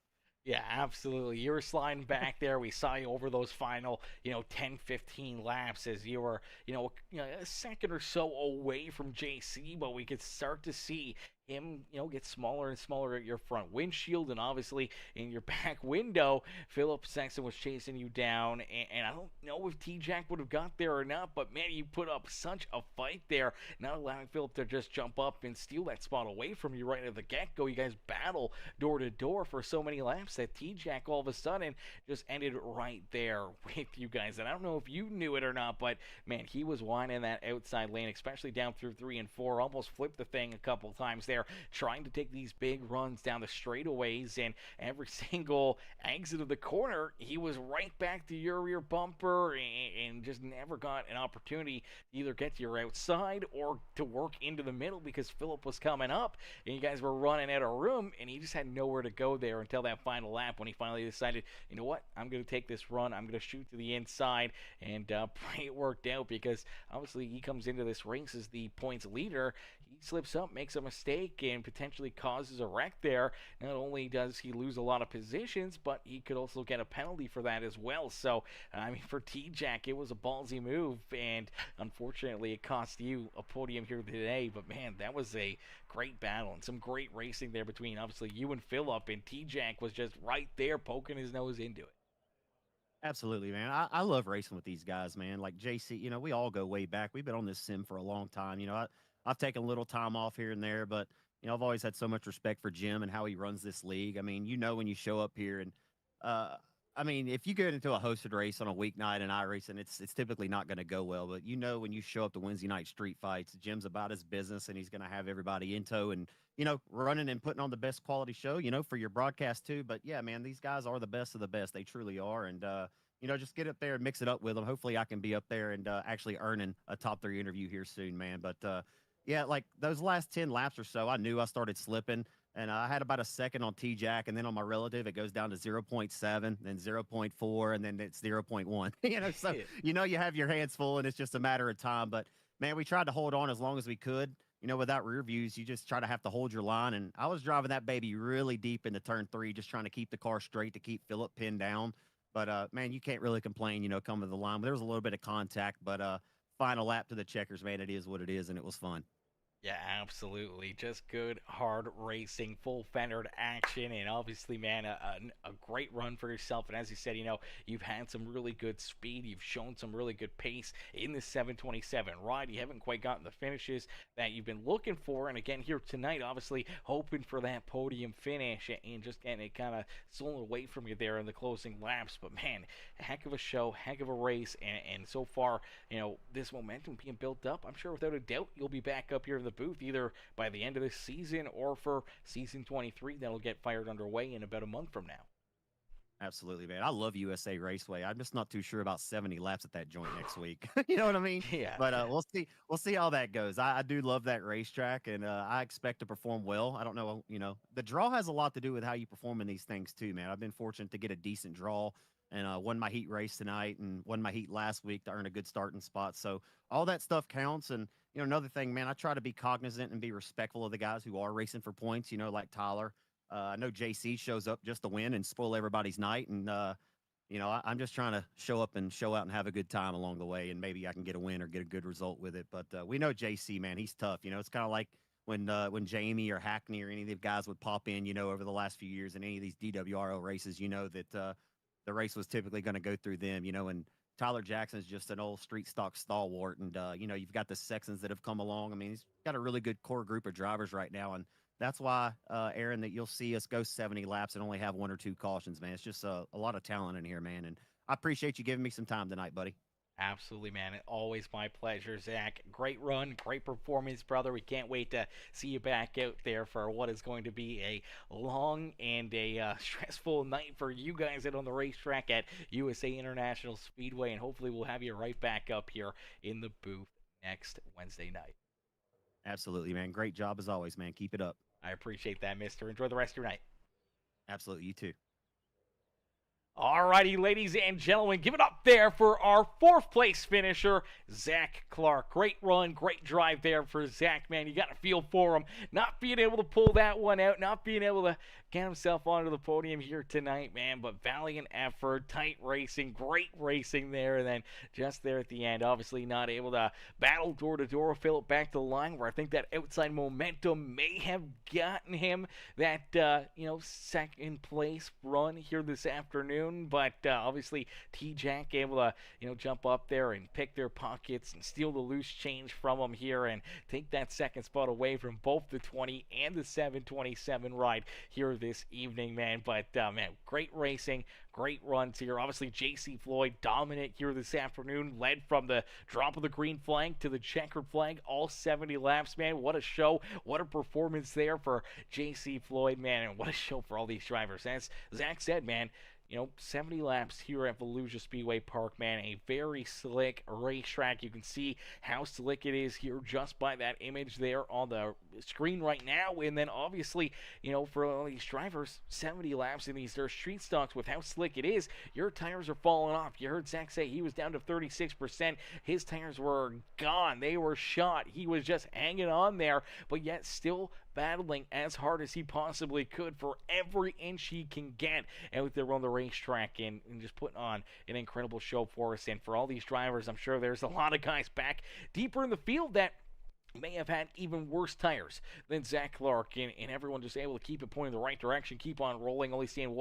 Yeah, absolutely. You were sliding back there. We saw you over those final, 10, 15 laps as you were, a second or so away from JC, but we could start to see him, get smaller and smaller at your front windshield, and obviously in your back window, Philip Sexton was chasing you down, and I don't know if T-Jack would have got there or not, but man, you put up such a fight there, not allowing Philip to just jump up and steal that spot away from you right at the get-go. You guys battle door to door for so many laps that T-Jack all of a sudden just ended right there with you guys, and I don't know if you knew it or not, but man, he was winding that outside lane, especially down through 3 and 4, almost flipped the thing a couple times there, trying to take these big runs down the straightaways, and every single exit of the corner, he was right back to your rear bumper and just never got an opportunity to either get to your outside or to work into the middle because Philip was coming up and you guys were running out of room, and he just had nowhere to go there until that final lap when he finally decided, you know what, I'm going to take this run, I'm going to shoot to the inside, and pray it worked out because obviously he comes into this race as the points leader. He slips up, makes a mistake, and potentially causes a wreck there. Not only does he lose a lot of positions, but he could also get a penalty for that as well. So, I mean, for T-Jack, it was a ballsy move, and unfortunately it cost you a podium here today. But, man, that was a great battle and some great racing there between, obviously, you and Philip, and T-Jack was just right there poking his nose into it. Absolutely, man. I love racing with these guys, man. Like JC, we all go way back. We've been on this sim for a long time. I've taken a little time off here and there, but I've always had so much respect for Jim and how he runs this league. I mean, when you show up here and I mean, if you get into a hosted race on a weeknight in iRacing, it's typically not going to go well. But when you show up to Wednesday night street fights, Jim's about his business, and he's going to have everybody in tow and running and putting on the best quality show, for your broadcast too. But yeah, man, these guys are the best of the best. They truly are, and just get up there and mix it up with them. Hopefully, I can be up there and actually earning a top 3 interview here soon, man. But yeah, like those last 10 laps or so, I knew I started slipping. And I had about a second on T-Jack, and then on my relative, it goes down to 0.7, then 0.4, and then it's 0.1. So you have your hands full, and it's just a matter of time. But, man, we tried to hold on as long as we could. Without rear views, you just try to have to hold your line. And I was driving that baby really deep into turn 3, just trying to keep the car straight to keep Philip pinned down. But, man, you can't really complain, coming to the line. There was a little bit of contact, but final lap to the checkers, man, it is what it is, and it was fun. Yeah, absolutely. Just good, hard racing, full-fendered action, and obviously, man, a great run for yourself. And as you said, you've had some really good speed. You've shown some really good pace in the 727 ride. You haven't quite gotten the finishes that you've been looking for. And again, here tonight, obviously, hoping for that podium finish and just getting it kind of stolen away from you there in the closing laps. But, man, heck of a show, heck of a race. And so far, this momentum being built up, I'm sure without a doubt you'll be back up here in the booth either by the end of this season or for season 23 that'll get fired underway in about a month from now. Absolutely, man. I love USA Raceway. I'm just not too sure about 70 laps at that joint next week. You know what I mean? Yeah. But we'll see. We'll see how that goes. I do love that racetrack, and I expect to perform well. I don't know. The draw has a lot to do with how you perform in these things too, man. I've been fortunate to get a decent draw, and won my heat race tonight, and won my heat last week to earn a good starting spot. So all that stuff counts. And another thing, man, I try to be cognizant and be respectful of the guys who are racing for points. Like Tyler. I know JC shows up just to win and spoil everybody's night. And, I'm just trying to show up and show out and have a good time along the way. And maybe I can get a win or get a good result with it. But we know JC, man, he's tough. It's kind of like when Jamie or Hackney or any of the guys would pop in, over the last few years in any of these DWRL races, that the race was typically going to go through them, and Tyler Jackson's just an old street stock stalwart. And, you've got the Sextons that have come along. I mean, he's got a really good core group of drivers right now. And that's why, Aaron, that you'll see us go 70 laps and only have 1 or 2 cautions, man. It's just a lot of talent in here, man. And I appreciate you giving me some time tonight, buddy. Absolutely, man. Always my pleasure, Zach. Great run, great performance, brother. We can't wait to see you back out there for what is going to be a long and a stressful night for you guys out on the racetrack at USA International Speedway. And hopefully we'll have you right back up here in the booth next Wednesday night. Absolutely, man. Great job as always, man. Keep it up. I appreciate that, mister. Enjoy the rest of your night. Absolutely. You too. Alrighty, ladies and gentlemen, give it up there for our 4th place finisher, Zach Clark. Great run, great drive there for Zach, man. You got to feel for him. Not being able to pull that one out, not being able to get himself onto the podium here tonight, man. But valiant effort, tight racing, great racing there. And then just there at the end, obviously not able to battle door to door, fill it back to the line where I think that outside momentum may have gotten him that, second place run here this afternoon. But obviously T-Jack able to, jump up there and pick their pockets and steal the loose change from them here and take that second spot away from both the 20 and the 727 ride here this evening, man. But, man, great racing, great runs here. Obviously, J.C. Floyd dominant here this afternoon, led from the drop of the green flag to the checkered flag, all 70 laps, man. What a show, what a performance there for J.C. Floyd, man, and what a show for all these drivers. As Zach said, man, 70 laps here at Volusia Speedway Park, man. A very slick racetrack. You can see how slick it is here just by that image there on the screen right now. And then obviously, for all these drivers, 70 laps in these dirt street stocks with how slick it is, your tires are falling off. You heard Zach say he was down to 36%. His tires were gone. They were shot. He was just hanging on there, but yet still battling as hard as he possibly could for every inch he can get out there on the racetrack and just putting on an incredible show for us. And for all these drivers, I'm sure there's a lot of guys back deeper in the field that may have had even worse tires than Zach Clark, and everyone just able to keep it pointing in the right direction, keep on rolling. Only seeing,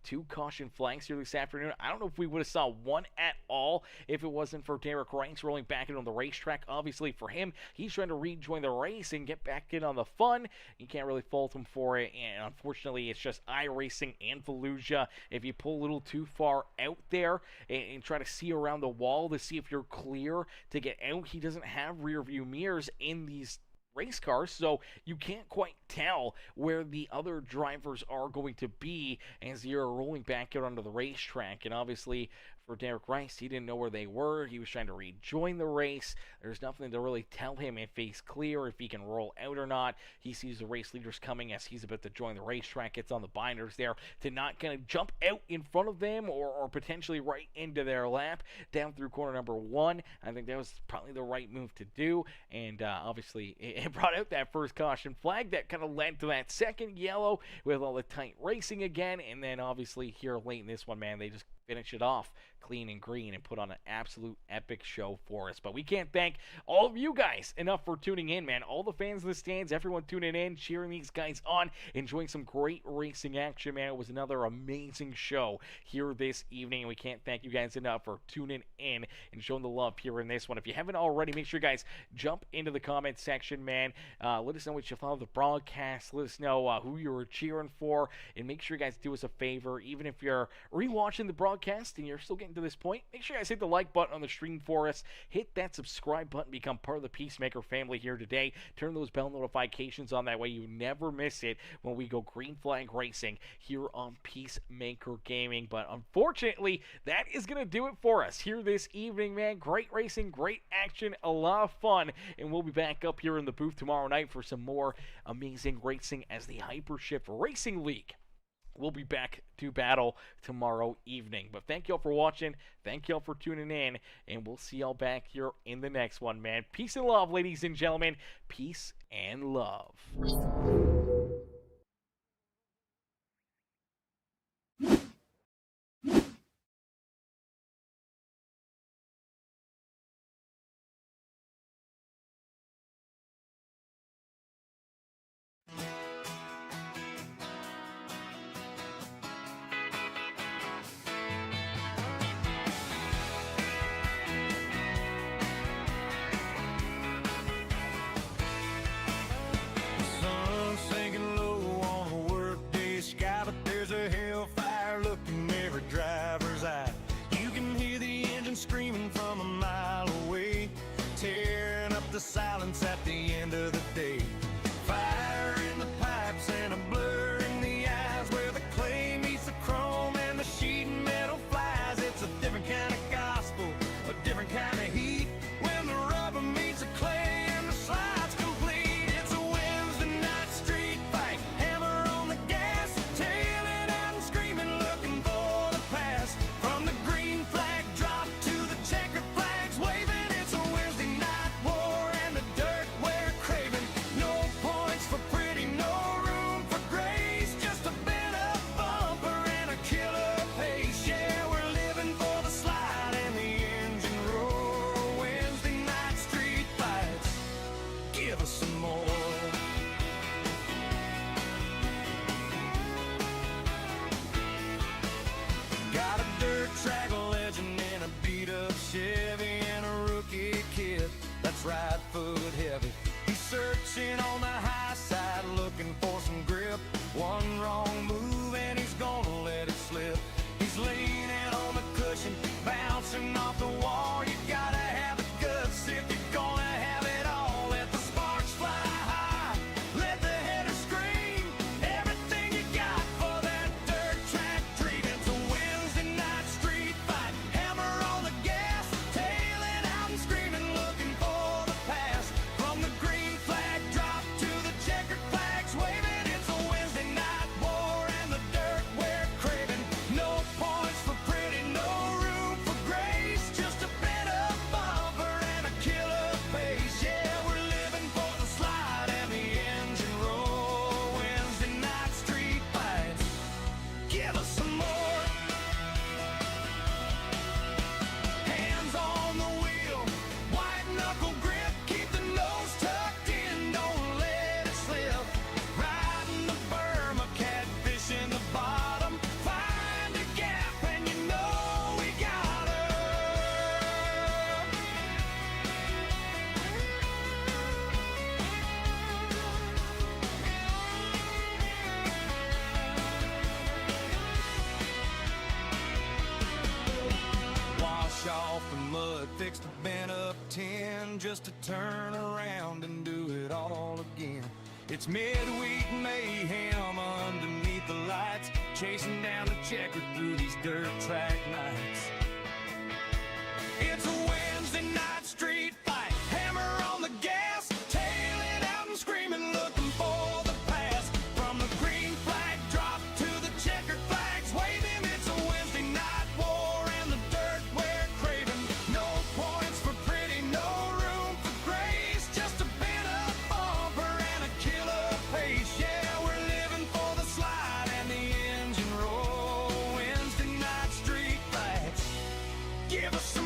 2 caution flags here this afternoon. I don't know if we would have saw one at all if it wasn't for Derek Rice rolling back in on the racetrack. Obviously, for him, he's trying to rejoin the race and get back in on the fun. You can't really fault him for it, and unfortunately, it's just iRacing and Volusia. If you pull a little too far out there and try to see around the wall to see if you're clear to get out, he doesn't have rear view mirrors in these race cars, so you can't quite tell where the other drivers are going to be as you're rolling back out onto the racetrack. And obviously for Derek Rice, he didn't know where they were. He was trying to rejoin the race. There's nothing to really tell him if he's clear, if he can roll out or not. He sees the race leaders coming as he's about to join the racetrack. Gets on the binders there to not kind of jump out in front of them or potentially right into their lap down through corner number 1. I think that was probably the right move to do. And obviously it brought out that first caution flag that kind of led to that second yellow with all the tight racing again. And then obviously here late in this one, man, they just finish it off clean and green and put on an absolute epic show for us. But we can't thank all of you guys enough for tuning in, man. All the fans in the stands, everyone tuning in, cheering these guys on, enjoying some great racing action, man. It was another amazing show here this evening, and we can't thank you guys enough for tuning in and showing the love here in this one. If you haven't already, make sure you guys jump into the comment section, man. Let us know what you thought of the broadcast. Let us know who you were cheering for, and make sure you guys do us a favor, even if you're rewatching the broadcast and you're still getting gotten to this point, make sure you guys hit the like button on the stream for us. Hit that subscribe button, become part of the Peacemaker family here today. Turn those bell notifications on, that way you never miss it when we go green flag racing here on PeaceMaker Gaming. But unfortunately, that is going to do it for us here this evening, man. Great racing, great action, a lot of fun, and we'll be back up here in the booth tomorrow night for some more amazing racing as the Hypershift Racing League. We'll be back to battle tomorrow evening. But thank y'all for watching. Thank y'all for tuning in. And we'll see y'all back here in the next one, man. Peace and love, ladies and gentlemen. Peace and love. Sun sinking low on a workday sky, but there's a hellfire looking every driver's eye. You can hear the engine screaming from a mile away, tearing up the silence at the end of the day. Fire in the pipes and a blur in the eyes, where the clay meets the chrome and the sheet metal flies. It's a different kind of gospel, a different kind of heat, when the rubber meets the clay and the slide's complete. It's a Wednesday night street fight, hammer on the gas, tailing out and screaming, looking for the pass. From the green flag drop to the checkered flags waving, it's a Wednesday night war and the dirt we're craving. No points for pretty, no room for grace, just a bent up bumper and a killer pace. Yeah, we're living for the slide and the engine roar. Wednesday night street fights, give us some more. Got a dirt track legend and a beat up Chevy and a rookie kid that's right foot heavy. He's searching on the high side, looking for some grip. One wrong move and he's gonna let it slip. He's leaning on the cushion, bouncing off the wall. You gotta have the guts if you're gonna have it all. Let the sparks fly high, let the header scream. Everything you got for that dirt track dream. It's a Wednesday night street fight, hammer on the gas, tailing out and screaming, looking for the pass. From the green flag drop to the checkered flags waving, it's a Wednesday night war and the dirt we're craving. No points for pretty, no room for grace, just a bit of bumper and a killer pace. Yeah, we're living for the slide and the engine roar. Wednesday night street fights, give us some more. Hands on the wheel, white knuckle grip, keep the nose tucked in, don't let it slip. Riding the berm, a catfish in the bottom, find a gap and you know we got her. Wash off the mud, fix the bent up tin, just to turn around and do it all again. It's midweek mayhem underneath the lights, chasing down the checker through these dirt track nights. It's a Wednesday night street fight, hammer on the gas, tailing out and screaming, looking for the pass. From the green flag drop to the checkered flags waving, it's a Wednesday night war and the dirt we're craving. No points for pretty, no room for grace, just a bent up bumper and a killer pace. Yeah, we're living for the slide and the engine roar. Wednesday night street fights, give us some